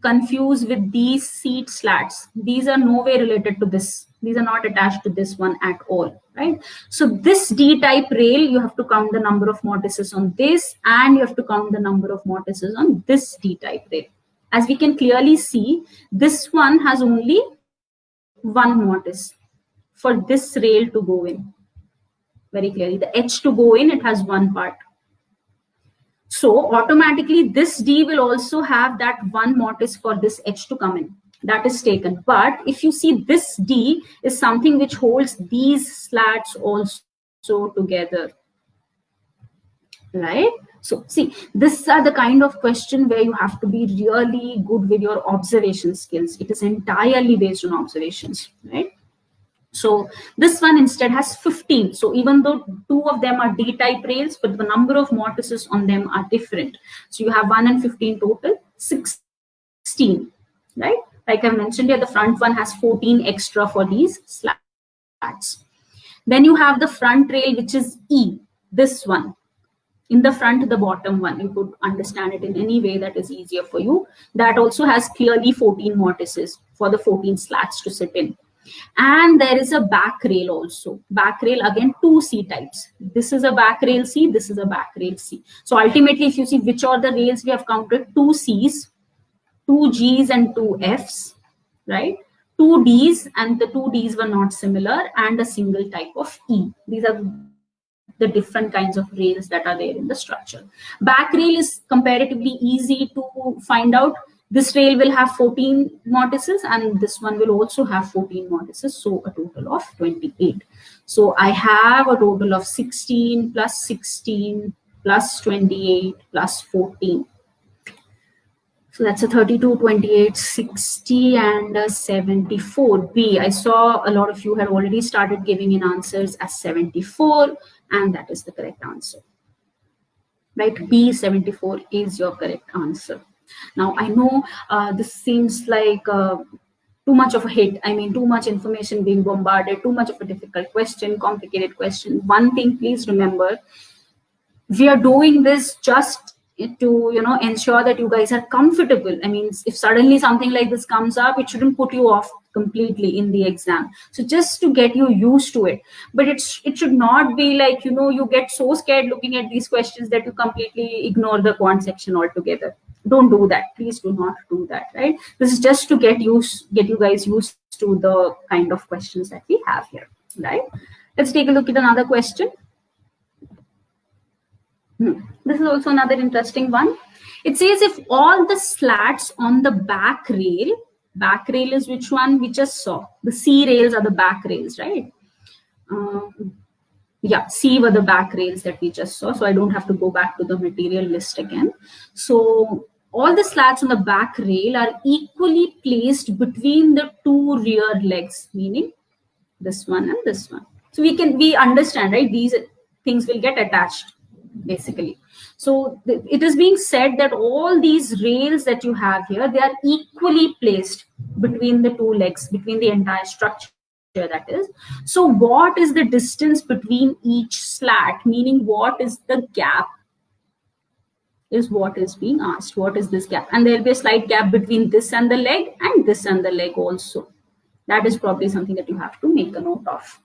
confuse with these seat slats. These are nowhere related to this. These are not attached to this one at all, right? So this D-type rail, you have to count the number of mortises on this, and you have to count the number of mortises on this D-type rail. As we can clearly see, this one has only one mortise for this rail to go in. Very clearly, the edge to go in, it has one part. So automatically this D will also have that one mortise for this edge to come in. That is taken. But if you see, this D is something which holds these slats also together, right? So see, these are the kind of question where you have to be really good with your observation skills. It is entirely based on observations, right? So this one instead has 15. So even though two of them are D-type rails, but the number of mortises on them are different. So you have 1 and 15 total, 16, right? Like I mentioned here, the front one has 14 extra for these slats. Then you have the front rail, which is E, this one. In the front, the bottom one, you could understand it in any way that is easier for you. That also has clearly 14 mortises for the 14 slats to sit in. And there is a back rail also. Back rail, again, two C types. This is a back rail C, this is a back rail C. So ultimately, if you see which are the rails we have counted, two Cs, two Gs and two Fs, right? Two Ds, and the two Ds were not similar, and a single type of E. These are the different kinds of rails that are there in the structure. Back rail is comparatively easy to find out. This rail will have 14 mortises, and this one will also have 14 mortises, so a total of 28. So I have a total of 16 plus 16 plus 28 plus 14. So that's a 32, 28, 60, and a 74. B, I saw a lot of you had already started giving in answers as 74, and that is the correct answer. Right, B, 74 is your correct answer. Now, I know this seems like too much of a hit. I mean, too much information being bombarded, too much of a difficult question, complicated question. One thing, please remember, we are doing this just to, you know, ensure that you guys are comfortable. I mean, if suddenly something like this comes up, it shouldn't put you off completely in the exam. So just to get you used to it. But it should not be like, you know, you get so scared looking at these questions that you completely ignore the quant section altogether. Don't do that. Please do not do that, right? This is just to get you guys used to the kind of questions that we have here, right? Let's take a look at another question. This is also another interesting one. It says if all the slats on the back rail is which one we just saw? The C rails are the back rails, right? Yeah, C were the back rails that we just saw. So I don't have to go back to the material list again. So all the slats on the back rail are equally placed between the two rear legs, meaning this one and this one. So we understand, right? These things will get attached, basically. So it is being said that all these rails that you have here, they are equally placed between the two legs, between the entire structure, that is. So what is the distance between each slat, meaning what is the gap, is what is being asked. What is this gap? And there will be a slight gap between this and the leg and this and the leg also. That is probably something that you have to make a note of,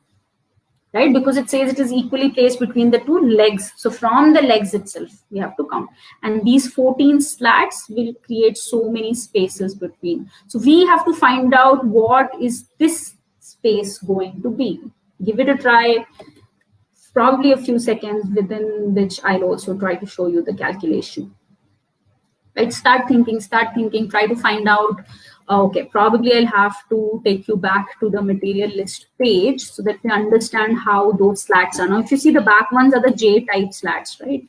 right? Because it says it is equally placed between the two legs. So from the legs itself, we have to count. And these 14 slats will create so many spaces between. So we have to find out what is this space going to be. Give it a try. Probably a few seconds, within which I'll also try to show you the calculation. Right? Start thinking, try to find out. Okay, probably I'll have to take you back to the material list page so that we understand how those slats are. Now, if you see, the back ones are the J-type slats, right?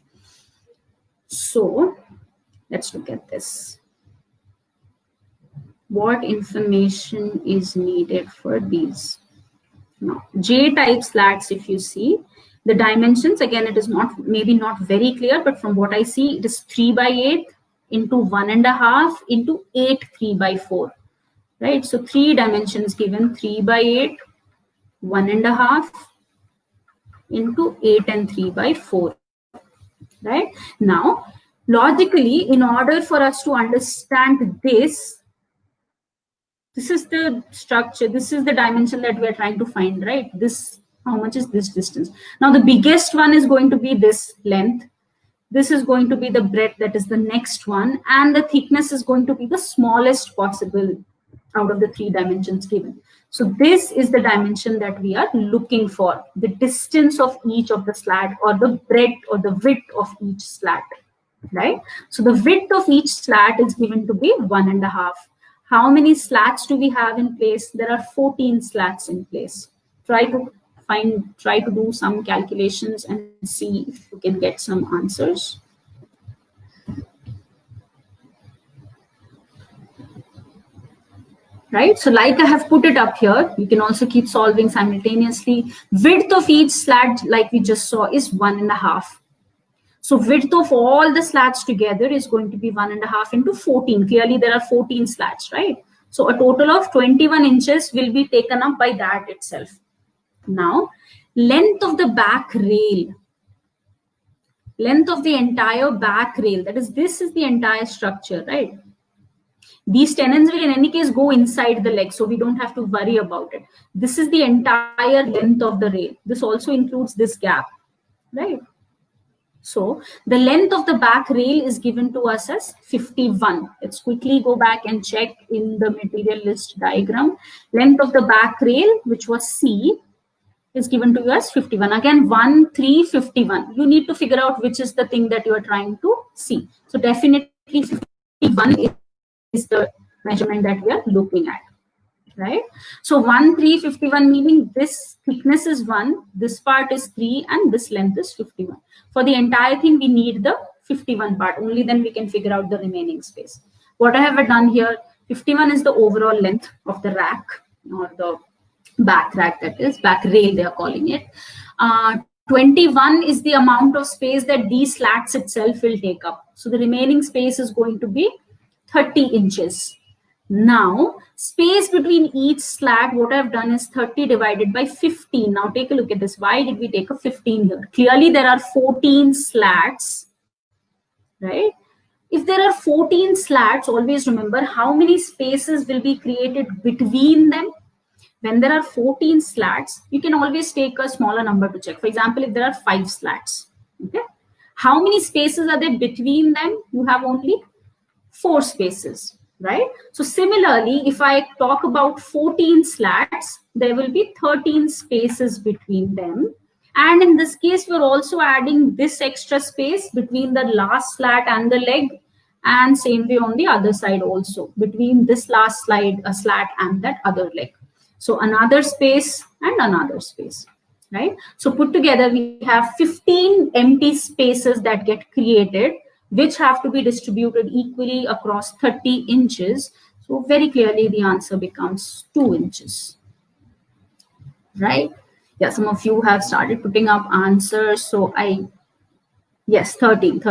So let's look at this. What information is needed for these? Now, J-type slats, if you see, the dimensions, again, it is not, maybe not very clear, but from what I see, it is 3/8 into 1.5 into 8 3/4. right? So 3 dimensions given, 3 by 8, 1.5 into 8 and 3 by 4, right? Now, logically, in order for us to understand this is the structure, this is the dimension that we are trying to find, right? This, how much is this distance? Now, the biggest one is going to be this length. This is going to be the breadth, that is the next one. And the thickness is going to be the smallest possible out of the 3 dimensions given. So this is the dimension that we are looking for, the distance of each of the slat, or the breadth or the width of each slat, right? So the width of each slat is given to be 1.5. How many slats do we have in place? There are 14 slats in place. Try to do some calculations and see if you can get some answers. Right, so like I have put it up here, you can also keep solving simultaneously. Width of each slat, like we just saw, is 1.5. So width of all the slats together is going to be 1.5 into 14. Clearly there are 14 slats, right? So a total of 21 inches will be taken up by that itself. Now, length of the back rail, length of the entire back rail, that is, this is the entire structure, right? These tenons will in any case go inside the leg, so we don't have to worry about it. This is the entire length of the rail. This also includes this gap, right? So the length of the back rail is given to us as 51. Let's quickly go back and check in the material list diagram. Length of the back rail, which was C, is given to you as 51. Again, 1, 3, 51. You need to figure out which is the thing that you are trying to see. So definitely 51 is the measurement that we are looking at, right? So 1, 3, 51, meaning this thickness is 1, this part is 3, and this length is 51. For the entire thing, we need the 51 part. Only then we can figure out the remaining space. What I have done here, 51 is the overall length of the rack, or the back rack, that is, back rail they are calling it. 21 is the amount of space that these slats itself will take up. So the remaining space is going to be 30 inches. Now, space between each slat, what I've done is 30 divided by 15. Now take a look at this. Why did we take a 15 here? Clearly there are 14 slats, right? If there are 14 slats, always remember how many spaces will be created between them. When there are 14 slats, you can always take a smaller number to check. For example, if there are 5 slats, okay, how many spaces are there between them? You have only 4 spaces, right? So similarly, if I talk about 14 slats, there will be 13 spaces between them. And in this case, we're also adding this extra space between the last slat and the leg, and same way on the other side also, between this last slat and that other leg. So another space and another space, right? So put together, we have 15 empty spaces that get created, which have to be distributed equally across 30 inches. So very clearly the answer becomes 2 inches, right? Yeah, some of you have started putting up answers. So yes, 13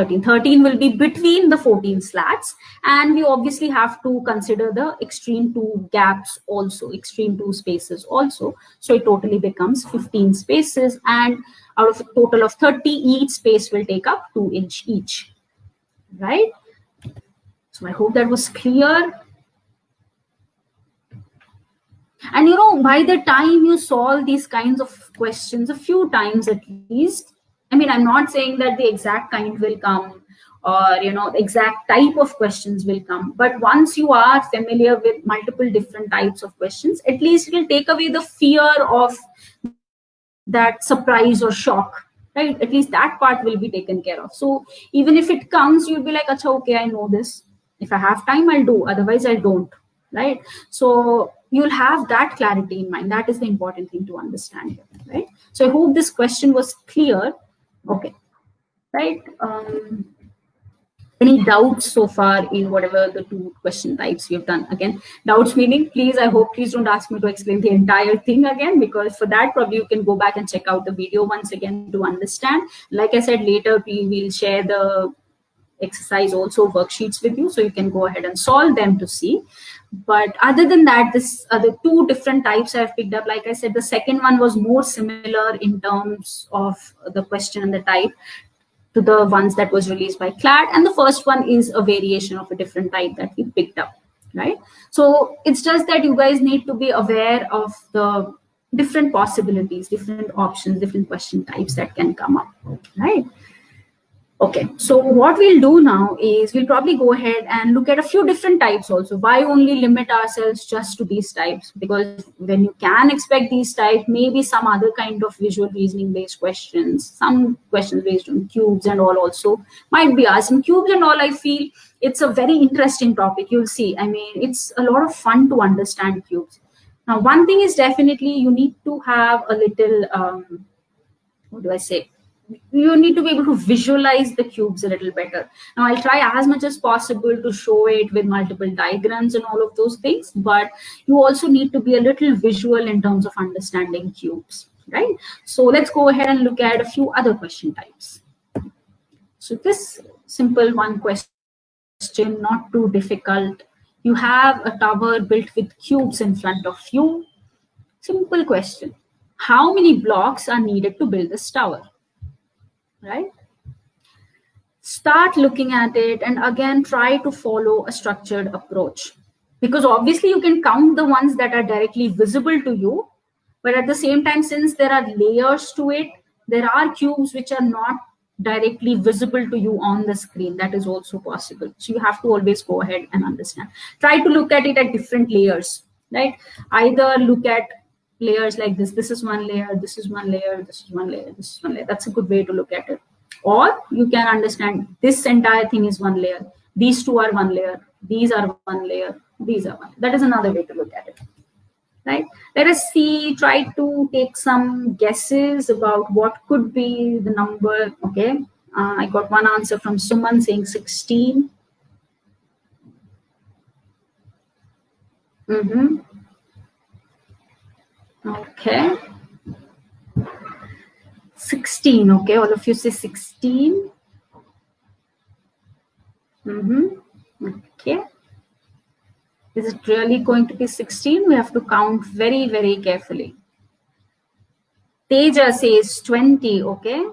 will be between the 14 slats. And we obviously have to consider the extreme 2 gaps also, extreme 2 spaces also. So it totally becomes 15 spaces. And out of a total of 30, each space will take up 2 inch each. Right? So I hope that was clear. And you know, by the time you solve these kinds of questions a few times at least, I mean, I'm not saying that the exact kind will come, or you know, the exact type of questions will come, but once you are familiar with multiple different types of questions, at least it will take away the fear of that surprise or shock. Right? At least that part will be taken care of. So even if it comes, you'll be like, Acha, okay, I know this. If I have time, I'll do. Otherwise, I don't. Right? So you'll have that clarity in mind. That is the important thing to understand here. Right? So I hope this question was clear. Okay. Right? Any doubts so far in whatever the 2 question types we have done? Again, doubts meaning, please don't ask me to explain the entire thing again, because for that probably you can go back and check out the video once again to understand. Like I said, later we will share the exercise also worksheets with you, so you can go ahead and solve them to see. But other than that, this the two different types I've picked up. Like I said, the second one was more similar in terms of the question and the type to the ones that was released by CLAT, and the first one is a variation of a different type that we picked up, right? So it's just that you guys need to be aware of the different possibilities, different options, different question types that can come up, right? Okay, so what we'll do now is we'll probably go ahead and look at a few different types also. Why only limit ourselves just to these types? Because when you can expect these types, maybe some other kind of visual reasoning based questions, some questions based on cubes and all also might be asked. And cubes and all, I feel it's a very interesting topic. You'll see. I mean, it's a lot of fun to understand cubes. Now, one thing is definitely you need to have a little, what do I say? You need to be able to visualize the cubes a little better. Now, I'll try as much as possible to show it with multiple diagrams and all of those things, but you also need to be a little visual in terms of understanding cubes, right? So let's go ahead and look at a few other question types. So this simple one question, not too difficult. You have a tower built with cubes in front of you. Simple question. How many blocks are needed to build this tower? Right? Start looking at it and again try to follow a structured approach, because obviously you can count the ones that are directly visible to you, but at the same time, since there are layers to it, there are cubes which are not directly visible to you on the screen. That is also possible. So you have to always go ahead and understand. Try to look at it at different layers, right? Either look at layers like this. This is one layer, this is one layer, this is one layer, this is one layer. That's a good way to look at it. Or you can understand this entire thing is one layer. These two are one layer. These are one layer. These are one. That is another way to look at it, right? Let us see, try to take some guesses about what could be the number. Okay. I got one answer from Suman saying 16. Okay. 16. Okay. All of you say 16. Okay. Is it really going to be 16? We have to count very, very carefully. Teja says 20. Okay.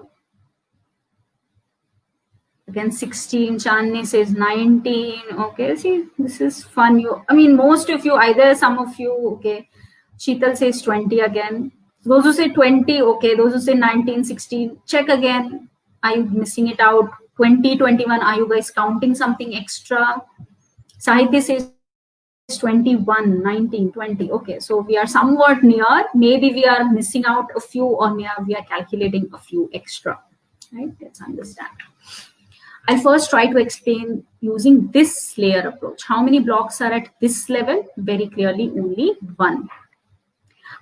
Again, 16. Chandni says 19. Okay. See, this is fun. I mean, most of you, either some of you, okay. Sheetal says 20 again. Those who say 20, okay. Those who say 19, 16, check again. Are you missing it out? 20, 21, are you guys counting something extra? Sahitya says 21, 19, 20. Okay, so we are somewhat near. Maybe we are missing out a few, or we are calculating a few extra. Right? Let's understand. I'll first try to explain using this layer approach. How many blocks are at this level? Very clearly, only one.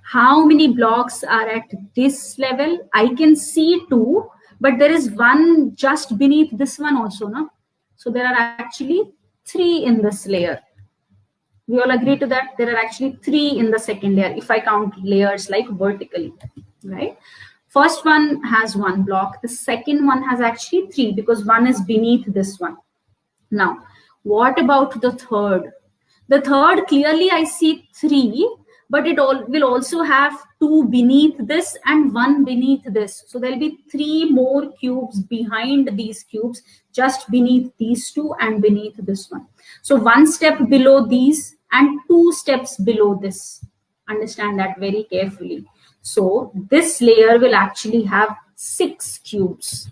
How many blocks are at this level? I can see two, but there is one just beneath this one also, no? So there are actually three in this layer. We all agree to that? There are actually three in the second layer, if I count layers like vertically, right? First one has one block. The second one has actually three, because one is beneath this one. Now, what about the third? The third, clearly I see three, but it will also have two beneath this and one beneath this. So there'll be three more cubes behind these cubes, just beneath these two and beneath this one. So one step below these and two steps below this. Understand that very carefully. So this layer will actually have 6 cubes,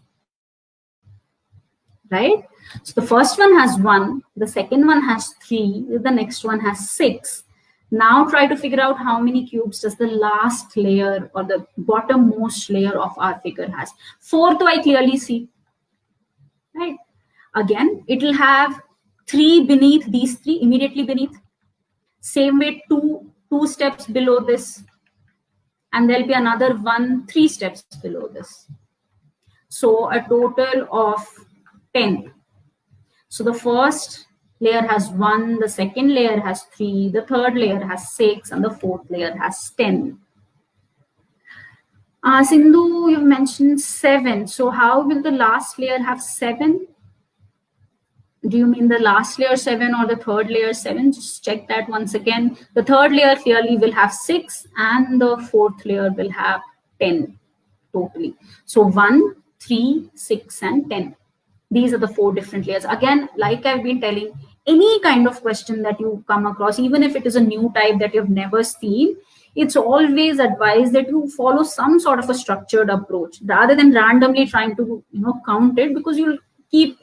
right? So the first one has 1, the second one has 3, the next one has 6. Now try to figure out how many cubes does the last layer or the bottommost layer of our figure has. 4th I clearly see, right? Again, it will have 3 beneath these 3, immediately beneath. Same way, two steps below this. And there'll be another 1, 3 steps below this. So a total of 10. So the first layer has 1, the second layer has 3, the third layer has 6, and the fourth layer has 10. Sindhu, you mentioned 7. So how will the last layer have 7? Do you mean the last layer 7 or the third layer 7? Just check that once again. The third layer clearly will have 6 and the fourth layer will have 10 totally. So 1, 3, 6 and 10. These are the 4 different layers. Again, like I've been telling, any kind of question that you come across, even if it is a new type that you've never seen, it's always advised that you follow some sort of a structured approach rather than randomly trying to count it, because you'll keep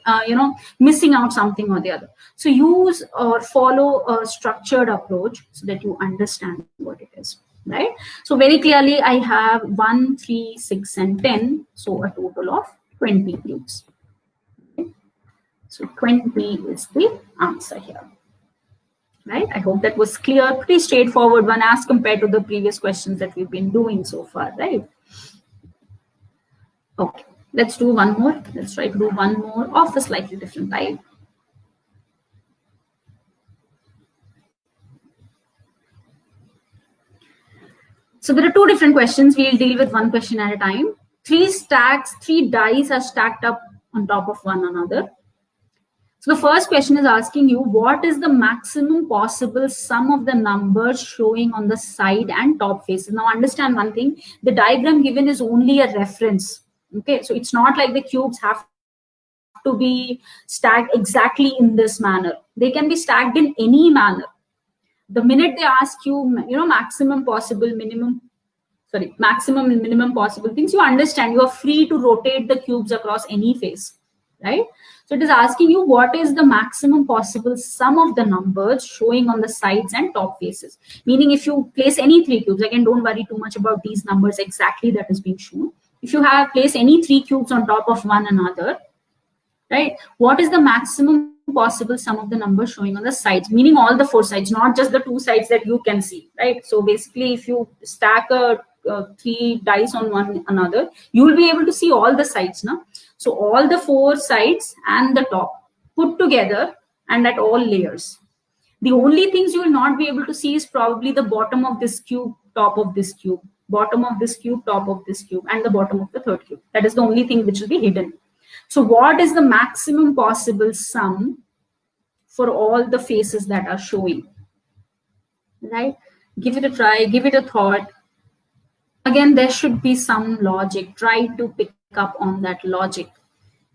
missing out something or the other. So use or follow a structured approach so that you understand what it is, right? So very clearly I have 1, 3, 6 and 10, so a total of 20 cubes. So 20 is the answer here, right? I hope that was clear. Pretty straightforward one as compared to the previous questions that we've been doing so far, right? Okay, let's do one more. Let's try to do one more of a slightly different type. So there are 2 different questions. We'll deal with one question at a time. 3 dice are stacked up on top of one another. So the first question is asking you, what is the maximum possible sum of the numbers showing on the side and top faces? Now understand one thing, the diagram given is only a reference. Okay, so it's not like the cubes have to be stacked exactly in this manner. They can be stacked in any manner. The minute they ask you, maximum and minimum possible things, you understand you are free to rotate the cubes across any face, right? So it is asking you, what is the maximum possible sum of the numbers showing on the sides and top faces? Meaning if you place any 3 cubes, again, don't worry too much about these numbers exactly that is being shown. If you have placed any 3 cubes on top of one another, right, what is the maximum possible sum of the numbers showing on the sides, meaning all the 4 sides, not just the 2 sides that you can see, right? So basically if you stack 3 dice on one another, you will be able to see all the sides now. So all the 4 sides and the top put together and at all layers. The only things you will not be able to see is probably the bottom of this cube, top of this cube, bottom of this cube, top of this cube, and the bottom of the third cube. That is the only thing which will be hidden. So what is the maximum possible sum for all the faces that are showing, right? Give it a try, give it a thought. Again, there should be some logic. Try to pick up on that logic.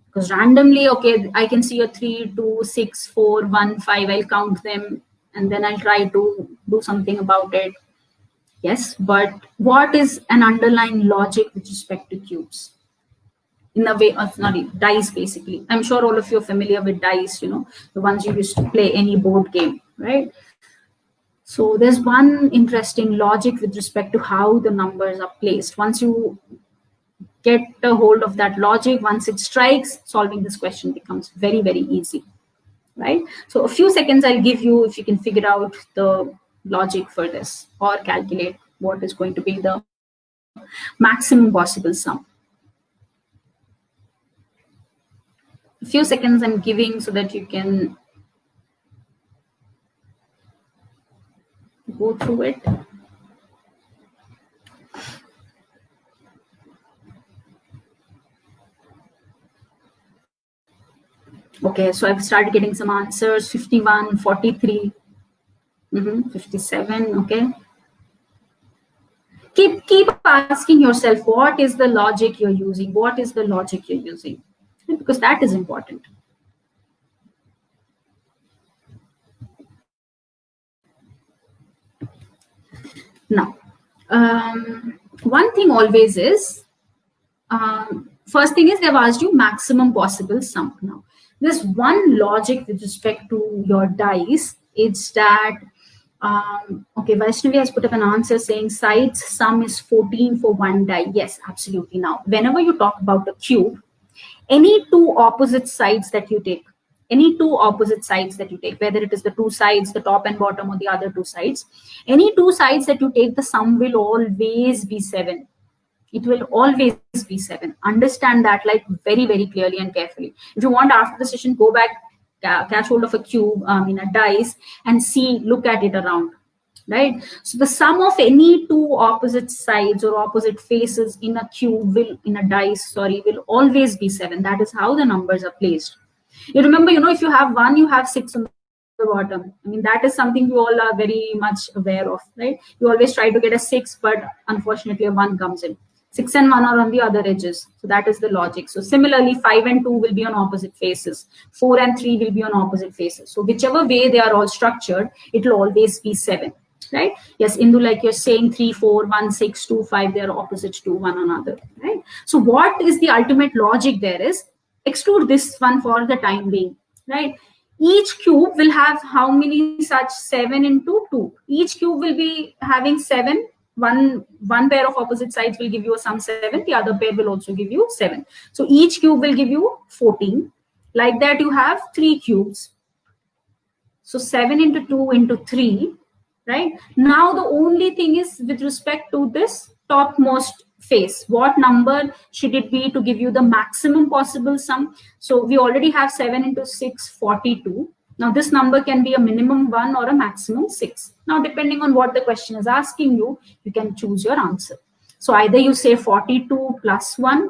Because randomly, okay, I can see a 3, 2, 6, 4, 1, 5, I'll count them and then I'll try to do something about it. Yes, but what is an underlying logic with respect to cubes? In a way of dice, basically. I'm sure all of you are familiar with dice, the ones you used to play any board game, right? So there's one interesting logic with respect to how the numbers are placed. Once you get a hold of that logic, once it strikes, solving this question becomes very, very easy, right? So a few seconds I'll give you if you can figure out the logic for this or calculate what is going to be the maximum possible sum. A few seconds I'm giving so that you can go through it. Okay, so I've started getting some answers. 51, 43, 57, okay. Keep asking yourself, what is the logic you're using? What is the logic you're using? Because that is important. Now, one thing always is, first thing is they've asked you maximum possible sum. Now, there's one logic with respect to your dice. It's that, okay, Vaishnavi has put up an answer saying sides sum is 14 for one die. Yes, absolutely. Now, whenever you talk about a cube, any 2 opposite sides that you take, whether it is the 2 sides, the top and bottom, or the other 2 sides, any 2 sides that you take, the sum will always be 7. It will always be 7. Understand that like very, very clearly and carefully. If you want, after the session, go back, catch hold of a cube, in a dice, and see, look at it around, right? So the sum of any 2 opposite sides or opposite faces in a cube will always be 7. That is how the numbers are placed. You remember, if you have 1, you have 6 on the bottom. I mean, that is something you all are very much aware of, right? You always try to get a 6, but unfortunately a 1 comes in. 6 and 1 are on the other edges. So that is the logic. So similarly, 5 and 2 will be on opposite faces. 4 and 3 will be on opposite faces. So whichever way they are all structured, it will always be 7, right? Yes, Indu, like you're saying, 3, 4, 1, 6, 2, 5, they are opposite to one another, right? So what is the ultimate logic there is, exclude this one for the time being, right? Each cube will have how many such 7 into 2? Each cube will be having 7. One pair of opposite sides will give you a sum 7. The other pair will also give you 7. So each cube will give you 14. Like that, you have 3 cubes. So 7 into 2 into 3, right? Now the only thing is with respect to this topmost face, what number should it be to give you the maximum possible sum? So we already have 7 into 6, 42. Now this number can be a minimum 1 or a maximum 6. Now depending on what the question is asking you, you can choose your answer. So either you say 42 plus 1,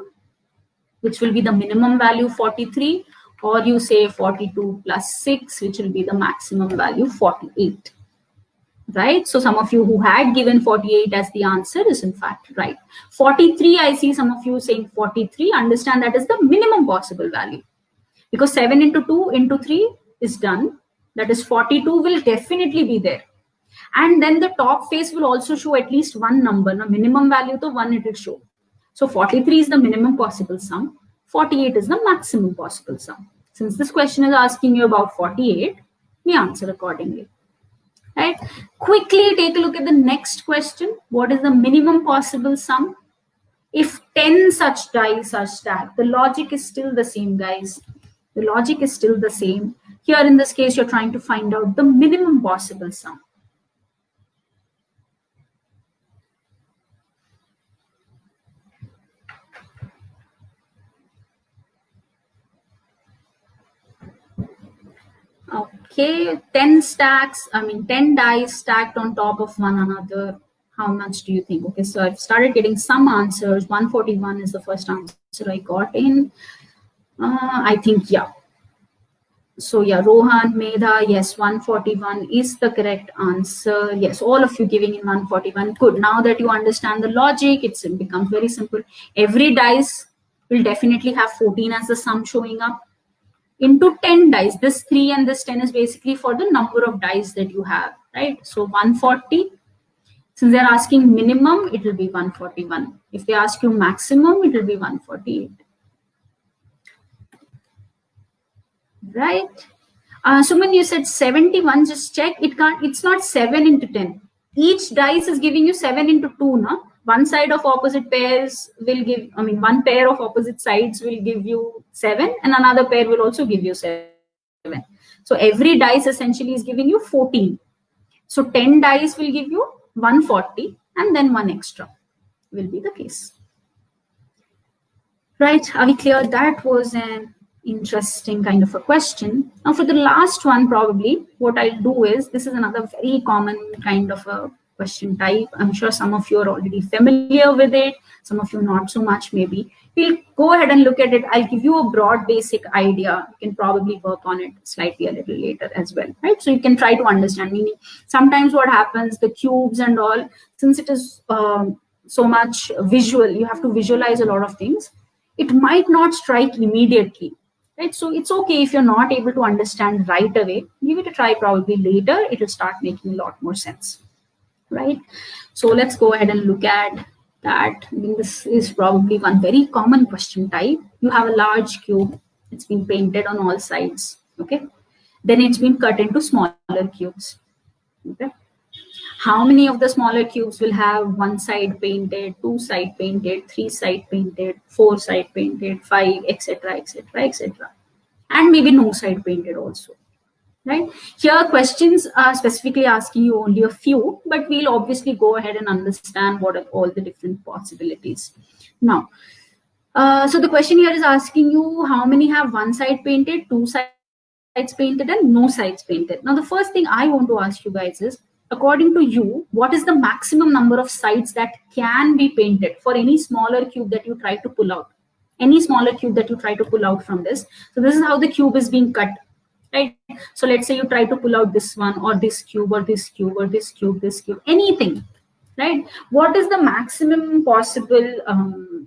which will be the minimum value 43, or you say 42 plus 6, which will be the maximum value 48. Right? So some of you who had given 48 as the answer is in fact right. 43, I see some of you saying 43. Understand that is the minimum possible value. Because 7 into 2 into 3 is done. That is 42 will definitely be there. And then the top face will also show at least one number. Now minimum value to 1 it will show. So 43 is the minimum possible sum. 48 is the maximum possible sum. Since this question is asking you about 48, we answer accordingly. Right? Quickly take a look at the next question. What is the minimum possible sum? If 10 such dice are stacked, the logic is still the same, guys. The logic is still the same. Here in this case, you're trying to find out the minimum possible sum. Okay, 10 dice stacked on top of one another. How much do you think? Okay, so I've started getting some answers. 141 is the first answer I got in. I think, yeah. So yeah, Rohan, Medha, yes, 141 is the correct answer. Yes, all of you giving in 141. Good. Now that you understand the logic, it becomes very simple. Every dice will definitely have 14 as the sum showing up. Into 10 dice, this 3 and this 10 is basically for the number of dice that you have, right? So 140. Since they're asking minimum, it will be 141. If they ask you maximum, it will be 148. Right? So when you said 71, just check. It's not 7 into 10. Each dice is giving you 7 into 2, no? One side of opposite pairs will give, one pair of opposite sides will give you 7 and another pair will also give you 7. So every dice essentially is giving you 14. So 10 dice will give you 140 and then 1 extra will be the case. Right? Are we clear? That was an interesting kind of a question. Now for the last one, probably what I'll do is, this is another very common kind of a question type. I'm sure some of you are already familiar with it, some of you not so much maybe. We'll go ahead and look at it. I'll give you a broad basic idea. You can probably work on it slightly a little later as well, right? So you can try to understand, meaning sometimes what happens, the cubes and all, since it is so much visual, you have to visualize a lot of things. It might not strike immediately, right? So it's okay if you're not able to understand right away. Give it a try probably later. It will start making a lot more sense. Right? So let's go ahead and look at that. This is probably one very common question type. You have a large cube. It's been painted on all sides. Okay. Then it's been cut into smaller cubes. Okay. How many of the smaller cubes will have one side painted, two side painted, three side painted, four side painted, 5, etc., etc., etc., and maybe no side painted also. Right? Here questions are specifically asking you only a few, but we'll obviously go ahead and understand what are all the different possibilities. Now, so the question here is asking you how many have one side painted, two sides painted, and no sides painted. Now, the first thing I want to ask you guys is, according to you, what is the maximum number of sides that can be painted for any smaller cube that you try to pull out? any smaller cube that you try to pull out from this. So this is how the cube is being cut, right? So let's say you try to pull out this one, or this cube, or this cube, or this cube, anything, right? What is the maximum possible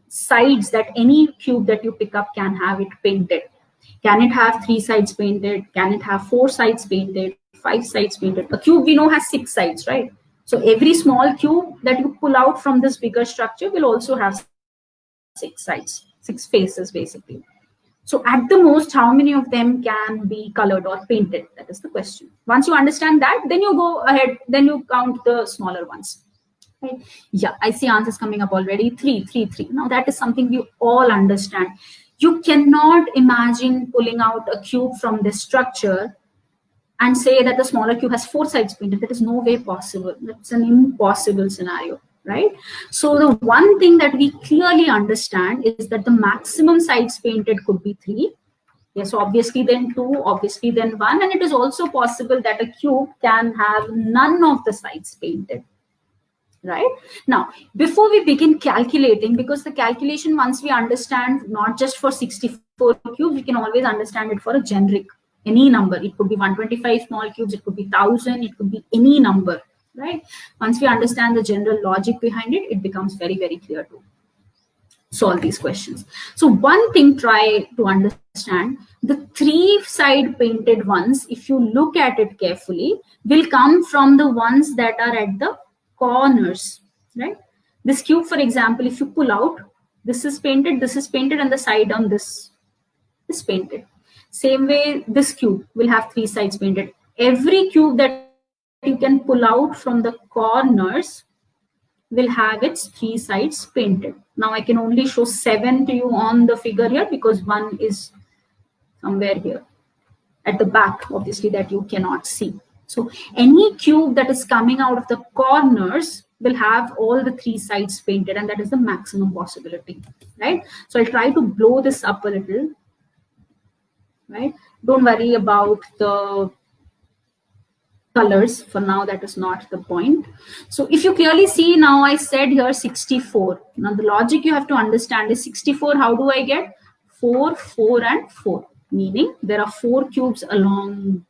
sides that any cube that you pick up can have it painted? Can it have 3 sides painted? Can it have 4 sides painted? 5 sides painted? A cube we know has 6 sides, right? So every small cube that you pull out from this bigger structure will also have 6 sides, 6 faces basically. So at the most, how many of them can be colored or painted? That is the question. Once you understand that, then you go ahead, then you count the smaller ones. Right? Yeah, I see answers coming up already. 3, 3, 3. Now that is something we all understand. You cannot imagine pulling out a cube from this structure and say that the smaller cube has 4 sides painted. That is no way possible. That's an impossible scenario, right? So the one thing that we clearly understand is that the maximum sides painted could be 3. Yes, obviously then 2, obviously then 1. And it is also possible that a cube can have none of the sides painted. Right now, before we begin calculating, because the calculation, once we understand not just for 64 cubes, we can always understand it for a generic, any number. It could be 125 small cubes, it could be 1000, it could be any number, right? Once we understand the general logic behind it, it becomes very, very clear to solve these questions. So one thing, try to understand the 3 side painted ones, if you look at it carefully, will come from the ones that are at the corners, right? This cube, for example, if you pull out, this is painted, and the side on this is painted. Same way, this cube will have 3 sides painted. Every cube that you can pull out from the corners will have its 3 sides painted. Now I can only show 7 to you on the figure here because one is somewhere here at the back, obviously, that you cannot see. So any cube that is coming out of the corners will have all the 3 sides painted, and that is the maximum possibility, right? So I'll try to blow this up a little, right? Don't worry about the colors for now, that is not the point. So if you clearly see, now I said here 64. Now the logic you have to understand is 64, how do I get? 4, 4, and 4, meaning there are 4 cubes along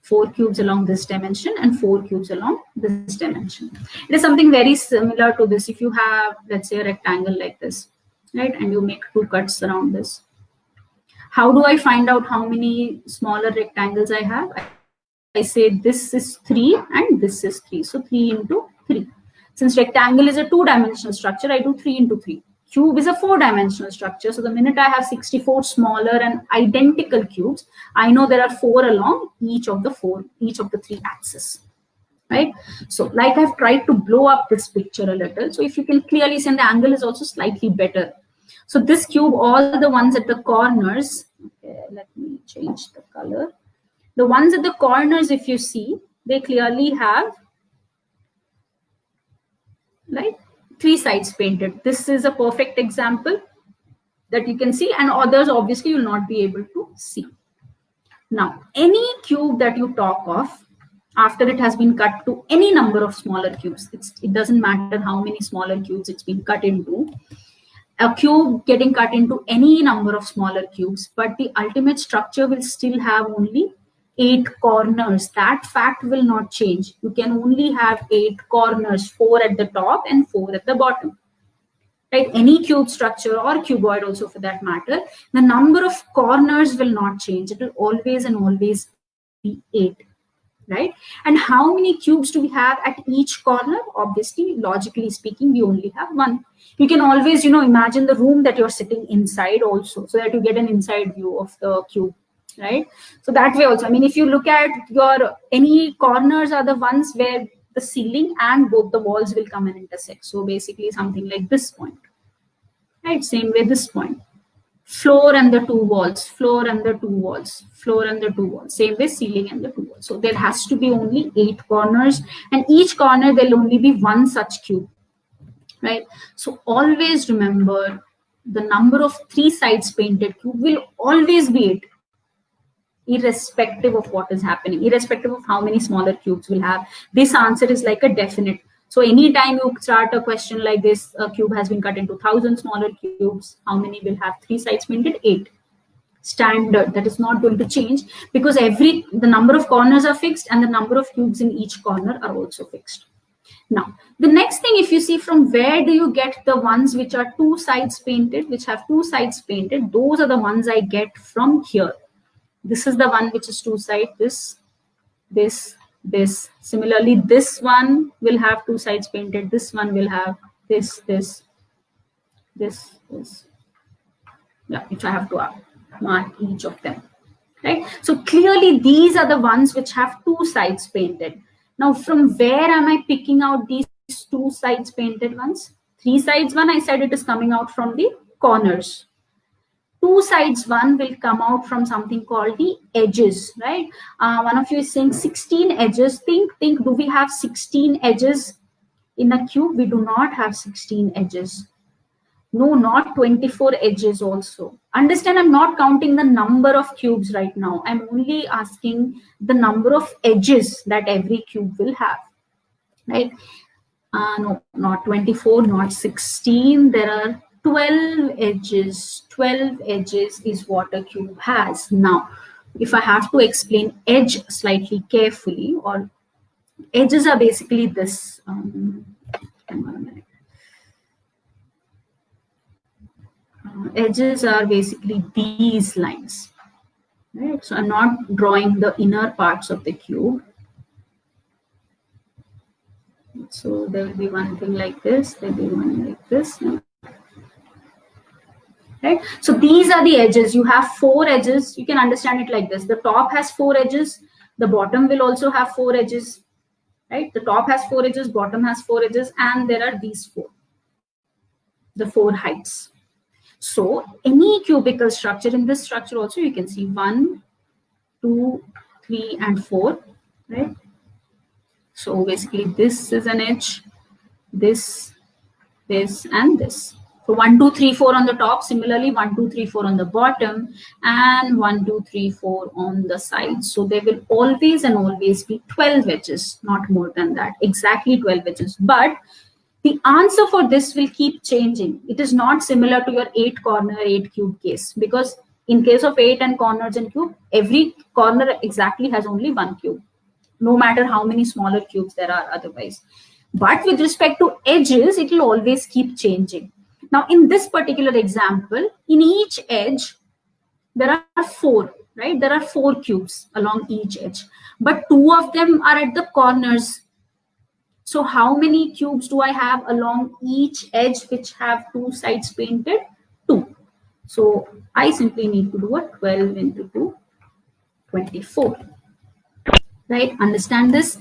4 cubes along this dimension, and 4 cubes along this dimension. It is something very similar to this. If you have, let's say, a rectangle like this, right, and you make 2 cuts around this, how do I find out how many smaller rectangles I have? I say this is 3 and this is 3. So 3 into 3. Since rectangle is a 2-dimensional structure, I do 3 into 3. Cube is a 4-dimensional structure. So the minute I have 64 smaller and identical cubes, I know there are 4 along each of the 3 axes, right? So like I've tried to blow up this picture a little. So if you can clearly see, the angle is also slightly better. So this cube, all the ones at the corners, okay, let me change the color. The ones at the corners, if you see, they clearly have, right, 3 sides painted. This is a perfect example that you can see, and others obviously you'll not be able to see. Now, any cube that you talk of, after it has been cut to any number of smaller cubes, it doesn't matter how many smaller cubes it's been cut into, a cube getting cut into any number of smaller cubes, but the ultimate structure will still have only 8 corners. That fact will not change. You can only have 8 corners, 4 at the top and 4 at the bottom. Right? Any cube structure, or cuboid also for that matter, the number of corners will not change. It will always and always be 8. Right? And how many cubes do we have at each corner? Obviously, logically speaking, we only have 1. You can always, imagine the room that you're sitting inside also, so that you get an inside view of the cube. Right? So that way also, if you look at any corners are the ones where the ceiling and both the walls will come and intersect. So basically something like this point, right? Same way this point, floor and the 2 walls, floor and the 2 walls, floor and the 2 walls, same way ceiling and the 2 walls. So there has to be only 8 corners, and each corner there'll only be 1 such cube, right? So always remember the number of 3 sides painted cube will always be 8. Irrespective of what is happening, irrespective of how many smaller cubes will have. This answer is like a definite. So anytime you start a question like this, a cube has been cut into 1,000 smaller cubes, how many will have 3 sides painted? 8. Standard. That is not going to change, because the number of corners are fixed and the number of cubes in each corner are also fixed. Now, the next thing, if you see from where do you get the ones which are 2 sides painted, which have 2 sides painted, those are the ones I get from here. This is the one which is 2 sides, this. Similarly, this one will have 2 sides painted, this one will have this. Yeah, which I have to mark each of them, right? So clearly these are the ones which have 2 sides painted. Now, from where am I picking out these 2 sides painted ones? 3 sides one, I said it is coming out from the corners. 2 sides one will come out from something called the edges, right? One of you is saying 16 edges. Think, do we have 16 edges in a cube? We do not have 16 edges. No, not 24 edges also. Understand, I'm not counting the number of cubes right now. I'm only asking the number of edges that every cube will have, right? No, not 24, not 16. There are 12 edges. 12 edges is what a cube has. Now, if I have to explain edge slightly carefully, or edges are basically this. Hang on a minute. Edges are basically these lines, right? So I'm not drawing the inner parts of the cube. So there will be one thing like this, there will be one like this, right? So these are the edges. You have 4 edges. You can understand it like this. The top has 4 edges. The bottom will also have 4 edges, right? The top has 4 edges, bottom has 4 edges, and there are these 4, the 4 heights. So any cubical structure, in this structure also you can see 1, 2, 3, and 4, right? So basically this is an edge, this, and this. So 1, 2, 3, 4 on the top. Similarly, 1, 2, 3, 4 on the bottom, and 1, 2, 3, 4 on the sides. So there will always and always be 12 edges, not more than that. Exactly 12 edges. But the answer for this will keep changing. It is not similar to your 8 corner, 8 cube case, because in case of 8 and corners and cube, every corner exactly has only 1 cube, no matter how many smaller cubes there are otherwise. But with respect to edges, it will always keep changing. Now, in this particular example, in each edge, there are 4, right? There are 4 cubes along each edge, but 2 of them are at the corners. So how many cubes do I have along each edge which have 2 sides painted? 2. So I simply need to do a 12 into 2, 24. Right? Understand this?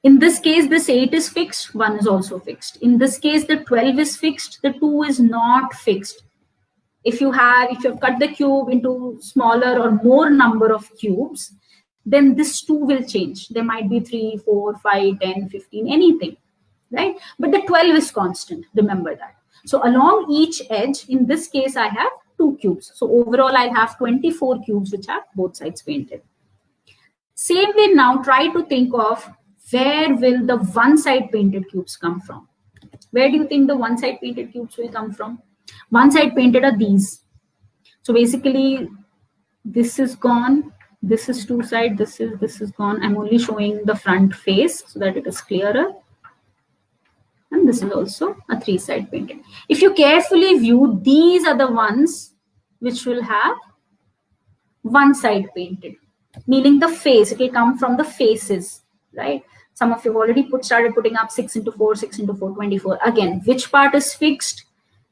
In this case, this 8 is fixed, 1 is also fixed. In this case, the 12 is fixed, the 2 is not fixed. If you have cut the cube into smaller or more number of cubes, then this 2 will change. There might be 3, 4, 5, 10, 15, anything, right? But the 12 is constant, remember that. So along each edge, in this case, I have 2 cubes. So overall, I'll have 24 cubes which have both sides painted. Same way now, try to think of where will the one side painted cubes come from? Where do you think the one side painted cubes will come from? One side painted are these. So basically, this is gone. This is 2 side. This is gone. I'm only showing the front face so that it is clearer. And this is also a 3 side painted. If you carefully view, these are the ones which will have one side painted, meaning the face. It will come from the faces, right? Some of you have already started putting up 6 into 4, 6 into 4, 24. Again, which part is fixed?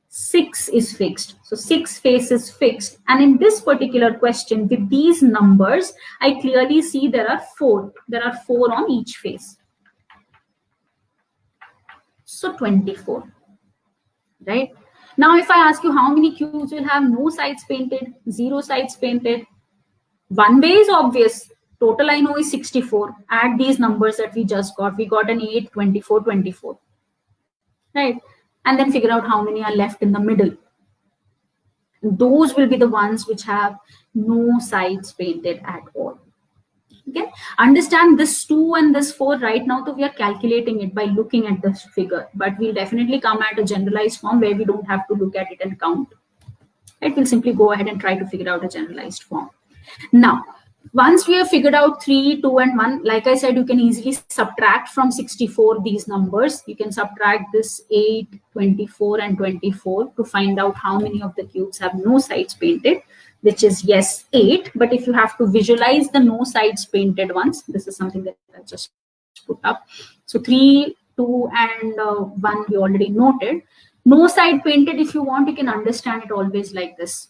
6 is fixed. So 6 faces fixed. And in this particular question, with these numbers, I clearly see there are 4. There are 4 on each face. So 24, right? Now, if I ask you how many cubes will have no sides painted, 0 sides painted, one way is obvious. Total I know is 64. Add these numbers that we just got. We got an 8, 24, 24, right? And then figure out how many are left in the middle. And those will be the ones which have no sides painted at all. Okay, understand this 2 and this 4 right now, so we are calculating it by looking at this figure, but we'll definitely come at a generalized form where we don't have to look at it and count. Right? We'll simply go ahead and try to figure out a generalized form. Now, once we have figured out 3, 2, and 1, like I said, you can easily subtract from 64 these numbers. You can subtract this 8, 24, and 24 to find out how many of the cubes have no sides painted, which is yes, 8. But if you have to visualize the no sides painted ones, this is something that I just put up. So 3, 2, and 1 we already noted. No side painted, if you want, you can understand it always like this.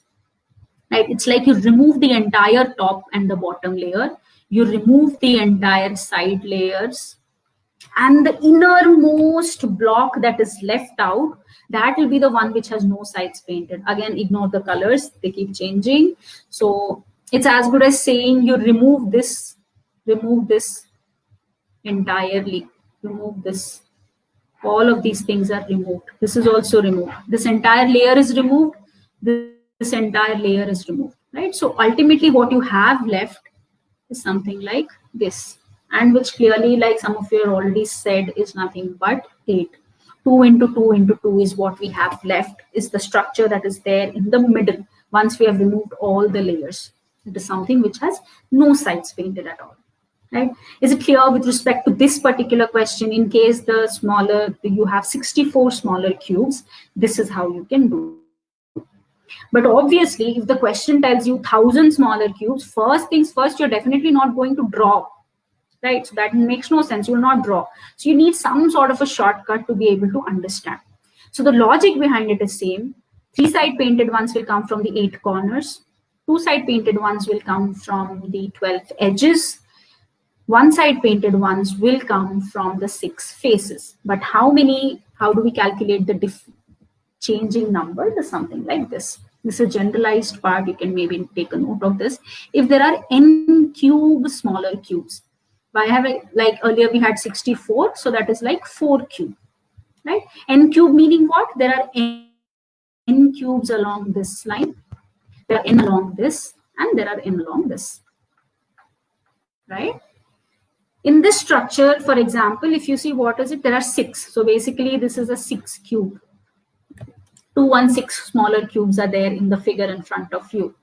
Right? It's like you remove the entire top and the bottom layer, you remove the entire side layers, and the innermost block that is left out, that will be the one which has no sides painted. Again, ignore the colors, they keep changing. So it's as good as saying you remove this entirely, remove this. All of these things are removed. This is also removed. This entire layer is removed. This entire layer is removed, right? So ultimately what you have left is something like this, and which clearly, like some of you have already said, is nothing but 8. 2 into 2 into 2 is what we have left, is the structure that is there in the middle once we have removed all the layers. It is something which has no sides painted at all. Right? Is it clear with respect to this particular question? In case the smaller, you have 64 smaller cubes, this is how you can do. But obviously, if the question tells you 1,000 smaller cubes, first things first, you're definitely not going to draw, right? So that makes no sense. You will not draw. So you need some sort of a shortcut to be able to understand. So the logic behind it is same. 3-side painted ones will come from the 8 corners. 2-side painted ones will come from the 12 edges. 1-side painted ones will come from the 6 faces. But how do we calculate the changing number? Is something like this. This is a generalized part. You can maybe take a note of this. If there are n cube smaller cubes, I have like earlier we had 64, so that is like 4 cube, right? N cube meaning what? There are n cubes along this line, there are n along this, and there are n along this, right? In this structure, for example, if you see what is it, there are 6. So basically this is a 6 cube. 216 smaller cubes are there in the figure in front of you,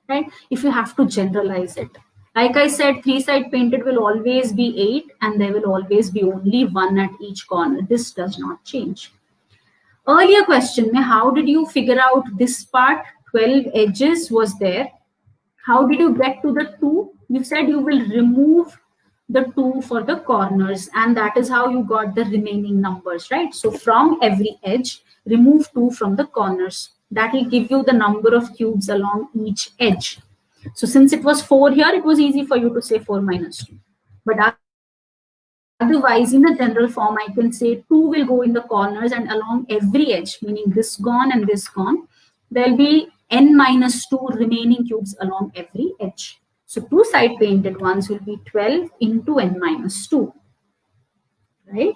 right? If you have to generalize it, like I said, 3-side painted will always be 8, and there will always be only 1 at each corner. This does not change. Earlier question, how did you figure out this part? 12 edges was there. How did you get to the 2? You said you will remove the 2 for the corners, and that is how you got the remaining numbers, right? So from every edge, remove 2 from the corners. That will give you the number of cubes along each edge. So since it was 4 here, it was easy for you to say 4 minus 2. But otherwise, in the general form, I can say 2 will go in the corners, and along every edge, meaning this gone and this gone, there'll be n minus 2 remaining cubes along every edge. So 2-side painted ones will be 12 into n minus 2, right?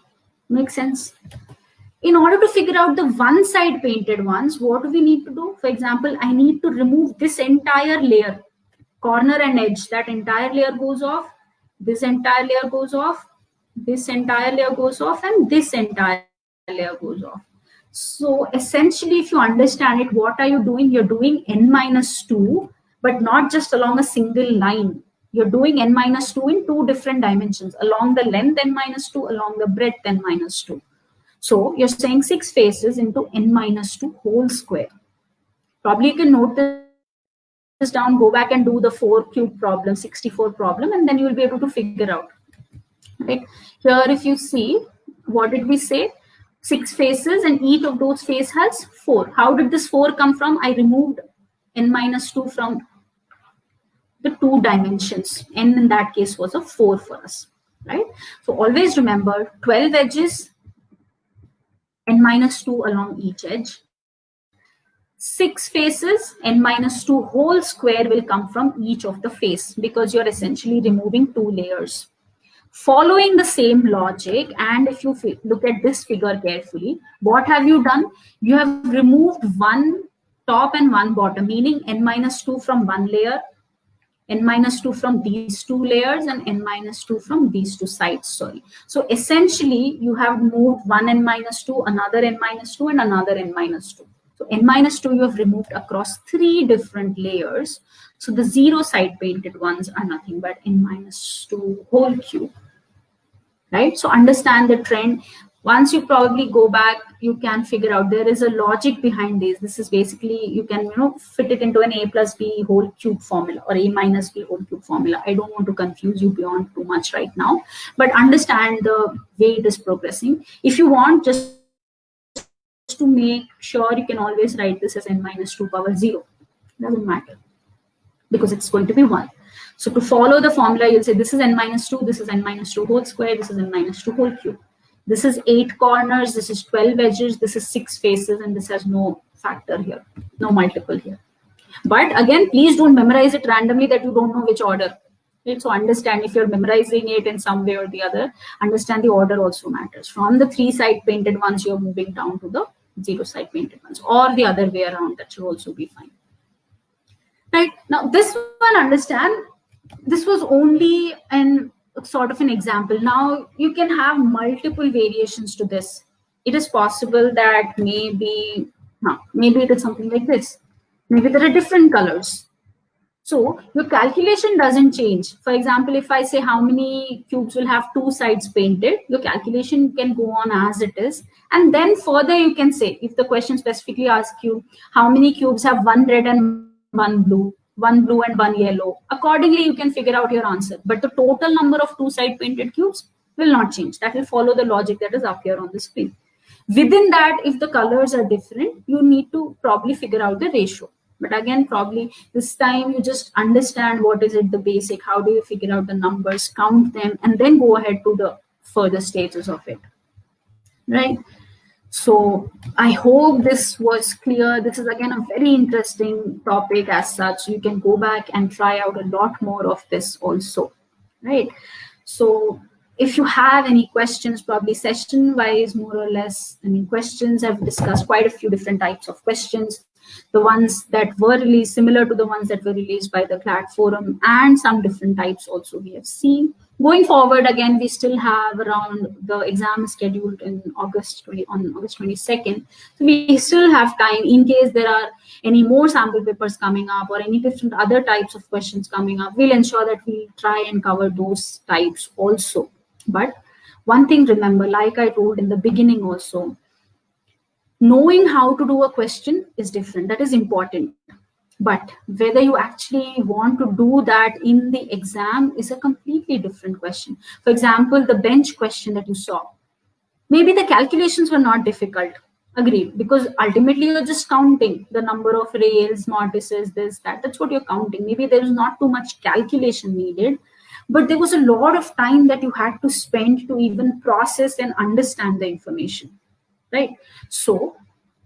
Makes sense? In order to figure out the 1-side painted ones, what do we need to do? For example, I need to remove this entire layer, corner and edge. That entire layer goes off, this entire layer goes off, this entire layer goes off, and this entire layer goes off. So essentially, if you understand it, what are you doing? You're doing n minus 2, but not just along a single line. You're doing n minus 2 in 2 different dimensions, along the length n minus 2, along the breadth n minus 2. So you're saying 6 faces into n minus 2 whole square. Probably you can note this down, go back and do the 4 cube problem, 64 problem, and then you will be able to figure out. Right? Here, if you see, what did we say? 6 faces, and each of those faces has 4. How did this 4 come from? I removed n minus 2 from the 2 dimensions. N in that case was a 4 for us, right? So always remember 12 edges, n minus 2 along each edge. 6 faces, n minus 2 whole square will come from each of the face, because you're essentially removing 2 layers. Following the same logic, and if you look at this figure carefully, what have you done? You have removed 1 top and 1 bottom, meaning n minus 2 from 1 layer, n minus 2 from these two layers and n minus 2 from these two sides, sorry. So essentially, you have moved one n minus 2, another n minus 2, and another n minus 2. So n minus 2 you have removed across 3 different layers. So the 0 side painted ones are nothing but n minus 2 whole cube, right? So understand the trend. Once you probably go back, you can figure out there is a logic behind this. This is basically, you can, fit it into an a plus b whole cube formula or a minus b whole cube formula. I don't want to confuse you beyond too much right now, but understand the way it is progressing. If you want, just to make sure, you can always write this as n minus 2 power 0. Doesn't matter, because it's going to be 1. So to follow the formula, you'll say this is n minus 2, this is n minus 2 whole square, this is n minus 2 whole cube. This is 8 corners, this is 12 edges, this is 6 faces, and this has no factor here, no multiple here. But again, please don't memorize it randomly that you don't know which order. Right? So understand, if you're memorizing it in some way or the other, understand the order also matters. From the 3 side painted ones, you're moving down to the 0 side painted ones, or the other way around, that should also be fine. Right, now this one, understand, this was only an sort of an example. Now you can have multiple variations to this. It is possible that maybe it is something like this. Maybe there are different colors. So your calculation doesn't change. For example, if I say how many cubes will have 2 sides painted, your calculation can go on as it is. And then further you can say, if the question specifically asks you how many cubes have 1 red and 1 blue and 1 yellow, accordingly you can figure out your answer. But the total number of 2 side painted cubes will not change. That will follow the logic that is up here on the screen. Within that, if the colors are different, you need to probably figure out the ratio. But again, probably this time you just understand what is it, the basic, how do you figure out the numbers, count them, and then go ahead to the further stages of it, right? So I hope this was clear. This is again a very interesting topic as such. You can go back and try out a lot more of this also, right? So if you have any questions, probably session wise, more or less, questions, I've discussed quite a few different types of questions. The ones that were released, similar to the ones that were released by the CLAT forum, and some different types also we have seen. Going forward, again, we still have around the exam scheduled on August 22nd. So we still have time in case there are any more sample papers coming up or any different other types of questions coming up. We'll ensure that we try and cover those types also. But one thing, remember, like I told in the beginning also, knowing how to do a question is different. That is important. But whether you actually want to do that in the exam is a completely different question. For example, the bench question that you saw, maybe the calculations were not difficult. Agreed, because ultimately you're just counting the number of rails, mortises, this, that. That's what you're counting. Maybe there is not too much calculation needed, but there was a lot of time that you had to spend to even process and understand the information, right? So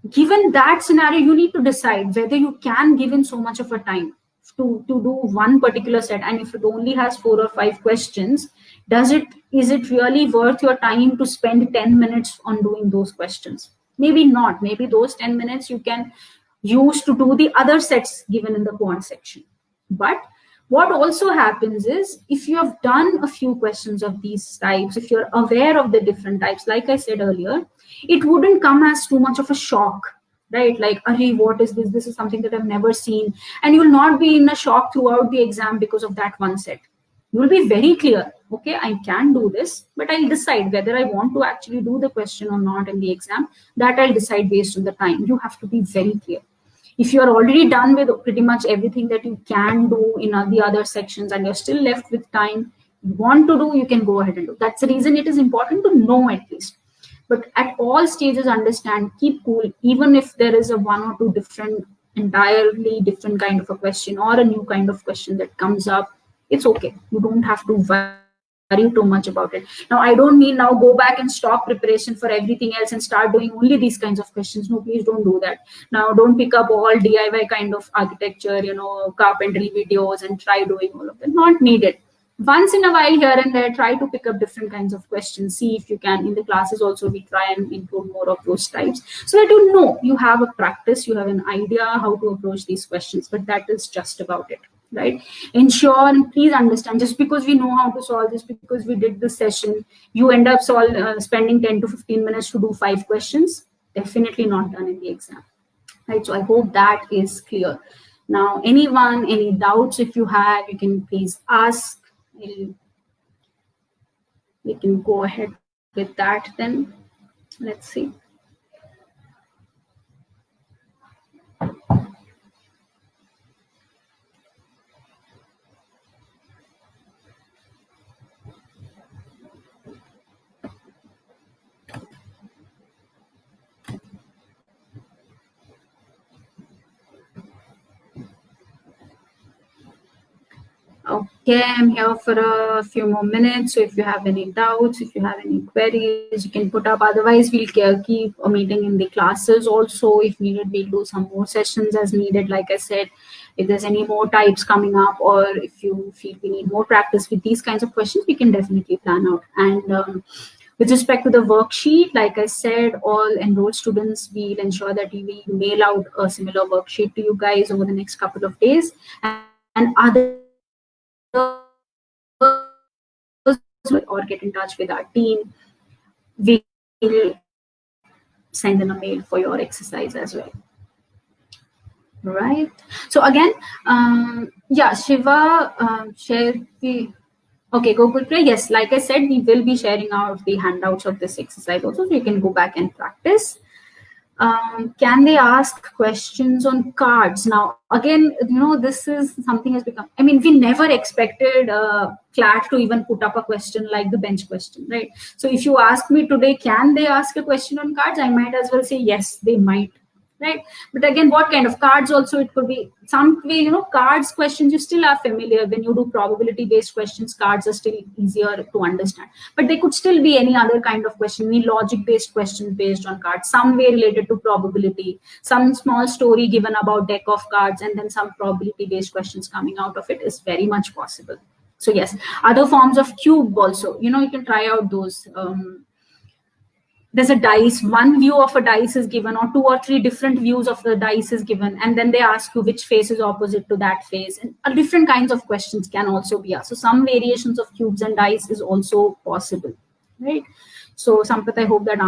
given that scenario, you need to decide whether you can give in so much of a time to do one particular set. And if it only has 4 or 5 questions, is it really worth your time to spend 10 minutes on doing those questions? Maybe not. Maybe those 10 minutes you can use to do the other sets given in the quant section. But what also happens is, if you have done a few questions of these types, if you're aware of the different types, like I said earlier, it wouldn't come as too much of a shock, right? Like, hey, what is this? This is something that I've never seen. And you will not be in a shock throughout the exam because of that one set. You will be very clear, okay, I can do this, but I'll decide whether I want to actually do the question or not in the exam. That I'll decide based on the time. You have to be very clear. If you are already done with pretty much everything that you can do in the other sections and you're still left with time you want to do, you can go ahead and do. That's the reason it is important to know at least. But at all stages, understand, keep cool, even if there is a 1 or 2 different, entirely different kind of a question or a new kind of question that comes up. It's okay. You don't have to worry too much about it. Now, I don't mean now go back and stop preparation for everything else and start doing only these kinds of questions. No, please don't do that. Now, don't pick up all DIY kind of architecture, carpentry videos and try doing all of that. Not needed. Once in a while, here and there, try to pick up different kinds of questions. See if you can. In the classes also, we try and include more of those types so that you have a practice, you have an idea how to approach these questions. But that is just about it. right? Ensure and please understand, just because we know how to solve this, because we did this session, you end up spending 10 to 15 minutes to do 5 questions, definitely not done in the exam, right? So I hope that is clear. Now, anyone, any doubts, if you have, you can please ask. We can go ahead with that then. Let's see. Okay, I'm here for a few more minutes. So if you have any doubts, if you have any queries, you can put up. Otherwise, we'll keep a meeting in the classes also. If needed, we'll do some more sessions as needed. Like I said, if there's any more types coming up, or if you feel we need more practice with these kinds of questions, we can definitely plan out. And with respect to the worksheet, like I said, all enrolled students, we'll ensure that we will mail out a similar worksheet to you guys over the next couple of days. And other or get in touch with our team, we will send in a mail for your exercise as well. Right. So again, yeah, Shiva, share the. Okay, Google Play. Yes, like I said, we will be sharing out the handouts of this exercise also, so you can go back and practice. Can they ask questions on cards? Now, again, this is something has become, I mean, we never expected CLAT to even put up a question like the bench question, right? So if you ask me today, can they ask a question on cards? I might as well say, yes, they might, right? But again, what kind of cards also? It could be some way, cards questions you still are familiar. When you do probability based questions, cards are still easier to understand, but they could still be any other kind of question, any logic based questions based on cards, some way related to probability, some small story given about deck of cards, and then some probability based questions coming out of it is very much possible. So yes, other forms of cube also, you can try out those. There's a dice, one view of a dice is given, or 2 or 3 different views of the dice is given, and then they ask you which face is opposite to that face, and different kinds of questions can also be asked. So some variations of cubes and dice is also possible, right? So Sampath, I hope that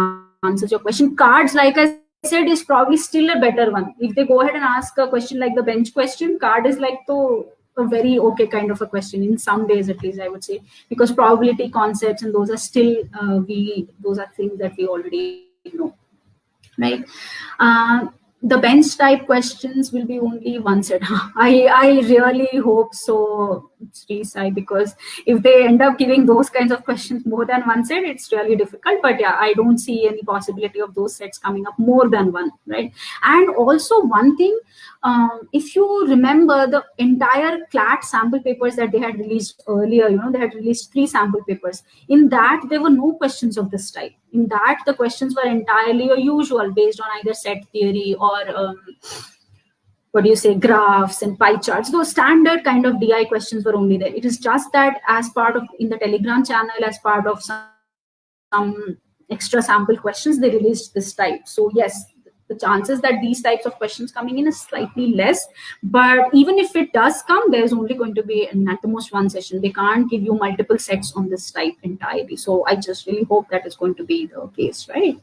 answers your question. Cards, like I said, is probably still a better one. If they go ahead and ask a question like the bench question, card is like a very okay kind of a question in some ways, at least I would say, because probability concepts and those are still those are things that we already know, right? The bench type questions will be only one set. I really hope so, Sri Sai, because if they end up giving those kinds of questions more than one set, it's really difficult. But yeah, I don't see any possibility of those sets coming up more than one, right? And also one thing, if you remember the entire CLAT sample papers that they had released earlier, they had released 3 sample papers. In that, there were no questions of this type. In that, the questions were entirely usual, based on either set theory or graphs and pie charts. Those standard kind of DI questions were only there. It is just that as part of, in the Telegram channel, as part of some extra sample questions, they released this type. So yes, the chances that these types of questions coming in is slightly less, but even if it does come, there's only going to be at the most one session. They can't give you multiple sets on this type entirely. So I just really hope that is going to be the case, right?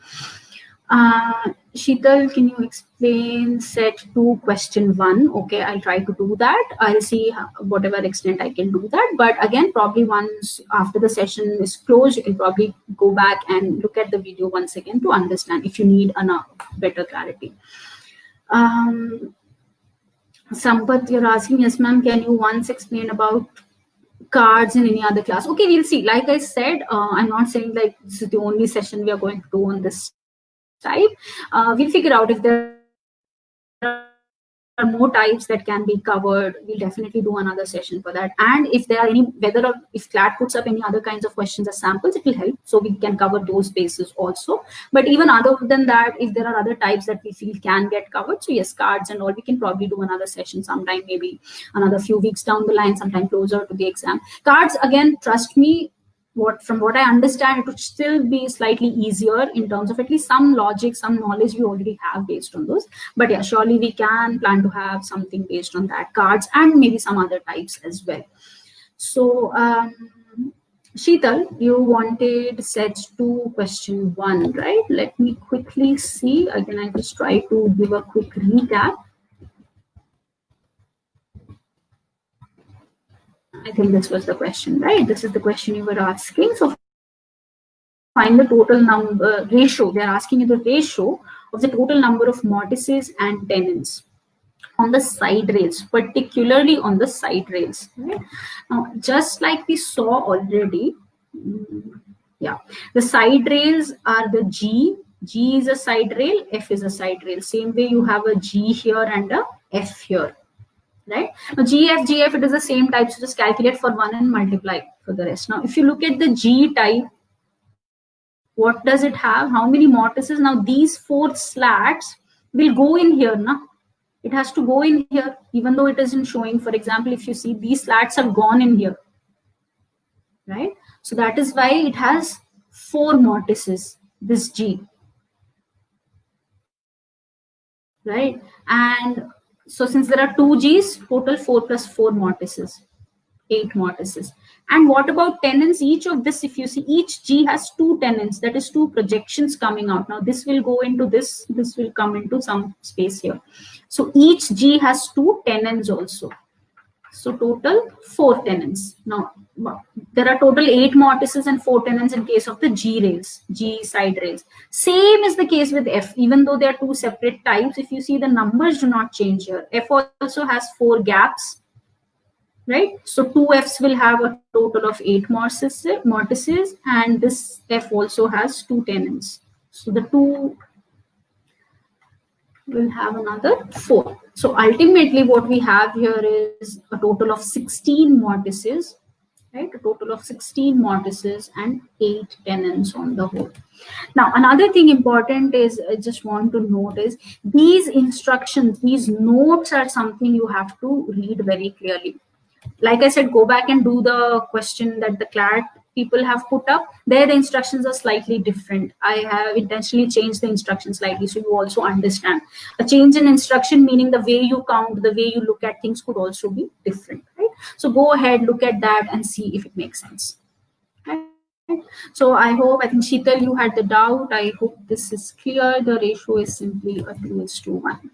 Sheetal, can you explain set 2 question 1? Okay, I'll try to do that. I'll see whatever extent I can do that. But again, probably once after the session is closed, you can probably go back and look at the video once again to understand if you need better clarity. Sampath, you're asking, yes ma'am, can you once explain about cards in any other class? Okay, we'll see. Like I said, I'm not saying like this is the only session we are going to do on this type. We'll figure out if there are more types that can be covered. We'll definitely do another session for that. And if there are any, if CLAT puts up any other kinds of questions as samples, it will help. So we can cover those bases also. But even other than that, if there are other types that we feel can get covered, so yes, cards and all, we can probably do another session sometime, maybe another few weeks down the line, sometime closer to the exam. Cards, again, trust me, from what I understand, it would still be slightly easier in terms of at least some logic, some knowledge we already have based on those. But yeah, surely we can plan to have something based on that, cards and maybe some other types as well. So Sheetal, you wanted set 2 question 1, right? Let me quickly see. Again, I just try to give a quick recap. I think this was the question, right? This is the question you were asking. So find the total number ratio. They are asking you the ratio of the total number of mortises and tenons on the side rails, particularly on the side rails. Right? Now, just like we saw already, yeah, the side rails are the G. G is a side rail, F is a side rail. Same way you have a G here and a F here. Right? Now, GF, it is the same type, so just calculate for one and multiply for the rest. Now, if you look at the G type, what does it have? How many mortises? Now, these 4 slats will go in here. Na? It has to go in here, even though it isn't showing. For example, if you see, these slats have gone in here. Right? So that is why it has 4 mortises, this G. Right? And so since there are 2 G's, total 4 plus 4 mortises. 8 mortises. And what about tenons? Each of this, if you see, each G has 2 tenons, that is 2 projections coming out. Now this will go into this will come into some space here. So each G has 2 tenons also. So total 4 tenons. Now there are total 8 mortises and 4 tenons in case of the G rails, G side rails. Same is the case with F, even though they are 2 separate types. If you see, the numbers do not change here. F also has 4 gaps. Right, so 2 Fs will have a total of 8 mortises, and this F also has 2 tenons. So the 2 will have another 4. So ultimately, what we have here is a total of 16 mortises, right? A total of 16 mortises and 8 tenons on the whole. Now, another thing important is, I just want to note is, these instructions, these notes are something you have to read very clearly. Like I said, go back and do the question that the CLAT people have put up. There, the instructions are slightly different. I have intentionally changed the instructions slightly so you also understand. A change in instruction, meaning the way you count, the way you look at things, could also be different. Right? So go ahead, look at that and see if it makes sense. Right? So I think Sheetal, you had the doubt. I hope this is clear. The ratio is simply a 2:1.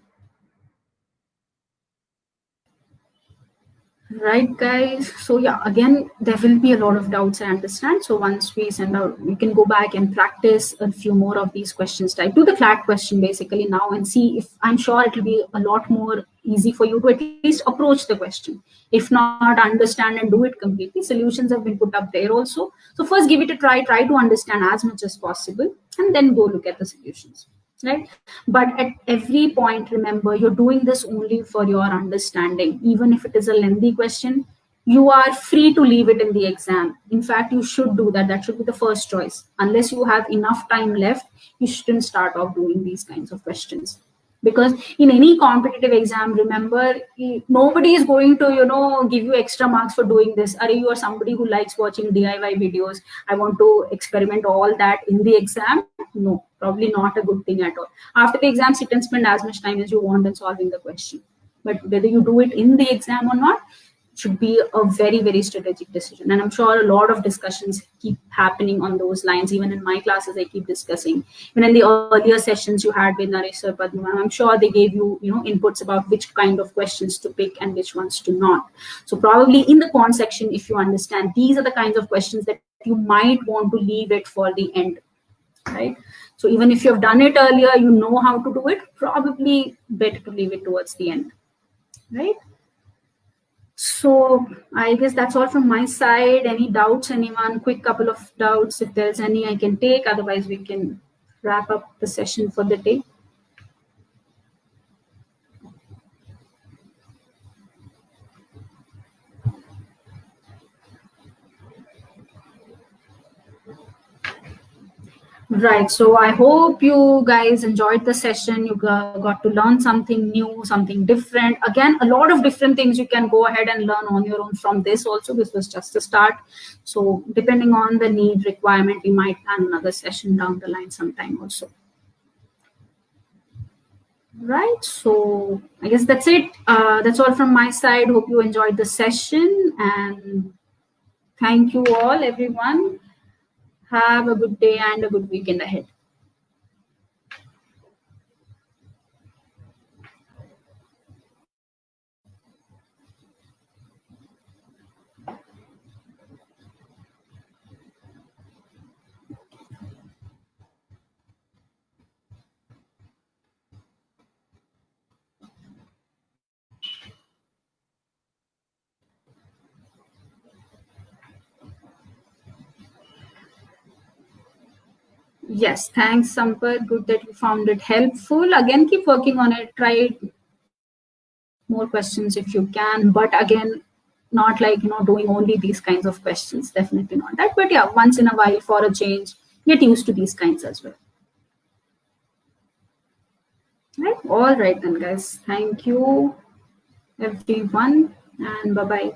Right, guys. So yeah, again, there will be a lot of doubts, I understand. So once we send out, we can go back and practice a few more of these questions. Type do the CLAT question basically now and see if, I'm sure it will be a lot more easy for you to at least approach the question. If not, understand and do it completely. Solutions have been put up there also. So first give it a try to understand as much as possible, and then go look at the solutions. Right, but at every point, remember, you're doing this only for your understanding. Even if it is a lengthy question, you are free to leave it in the exam. In fact, you should do that. That should be the first choice. Unless you have enough time left, you shouldn't start off doing these kinds of questions. Because in any competitive exam, remember, nobody is going to give you extra marks for doing this. Are you are somebody who likes watching DIY videos? I want to experiment all that in the exam. No, probably not a good thing at all. After the exam, sit and spend as much time as you want in solving the question. But whether you do it in the exam or not should be a very, very strategic decision. And I'm sure a lot of discussions keep happening on those lines. Even in my classes, I keep discussing. Even in the earlier sessions you had with Naresh Sir, Padma, I'm sure they gave you, inputs about which kind of questions to pick and which ones to not. So probably in the quant section, if you understand, these are the kinds of questions that you might want to leave it for the end. Right? So even if you have done it earlier, you know how to do it, probably better to leave it towards the end. Right? So I guess that's all from my side. Any doubts, anyone? Quick couple of doubts. If there's any, I can take. Otherwise, we can wrap up the session for the day. Right. So I hope you guys enjoyed the session. You got to learn something new, something different. Again, a lot of different things you can go ahead and learn on your own from this also. This was just the start. So depending on the need, requirement, we might plan another session down the line sometime also. Right. So I guess that's it. That's all from my side. Hope you enjoyed the session, and thank you all, everyone. Have a good day and a good weekend ahead. Yes, thanks, Sampath. Good that you found it helpful. Again, keep working on it. Try more questions if you can, but again, not like doing only these kinds of questions. Definitely not that. But yeah, once in a while for a change, get used to these kinds as well. Right? All right then, guys. Thank you, everyone, and bye bye.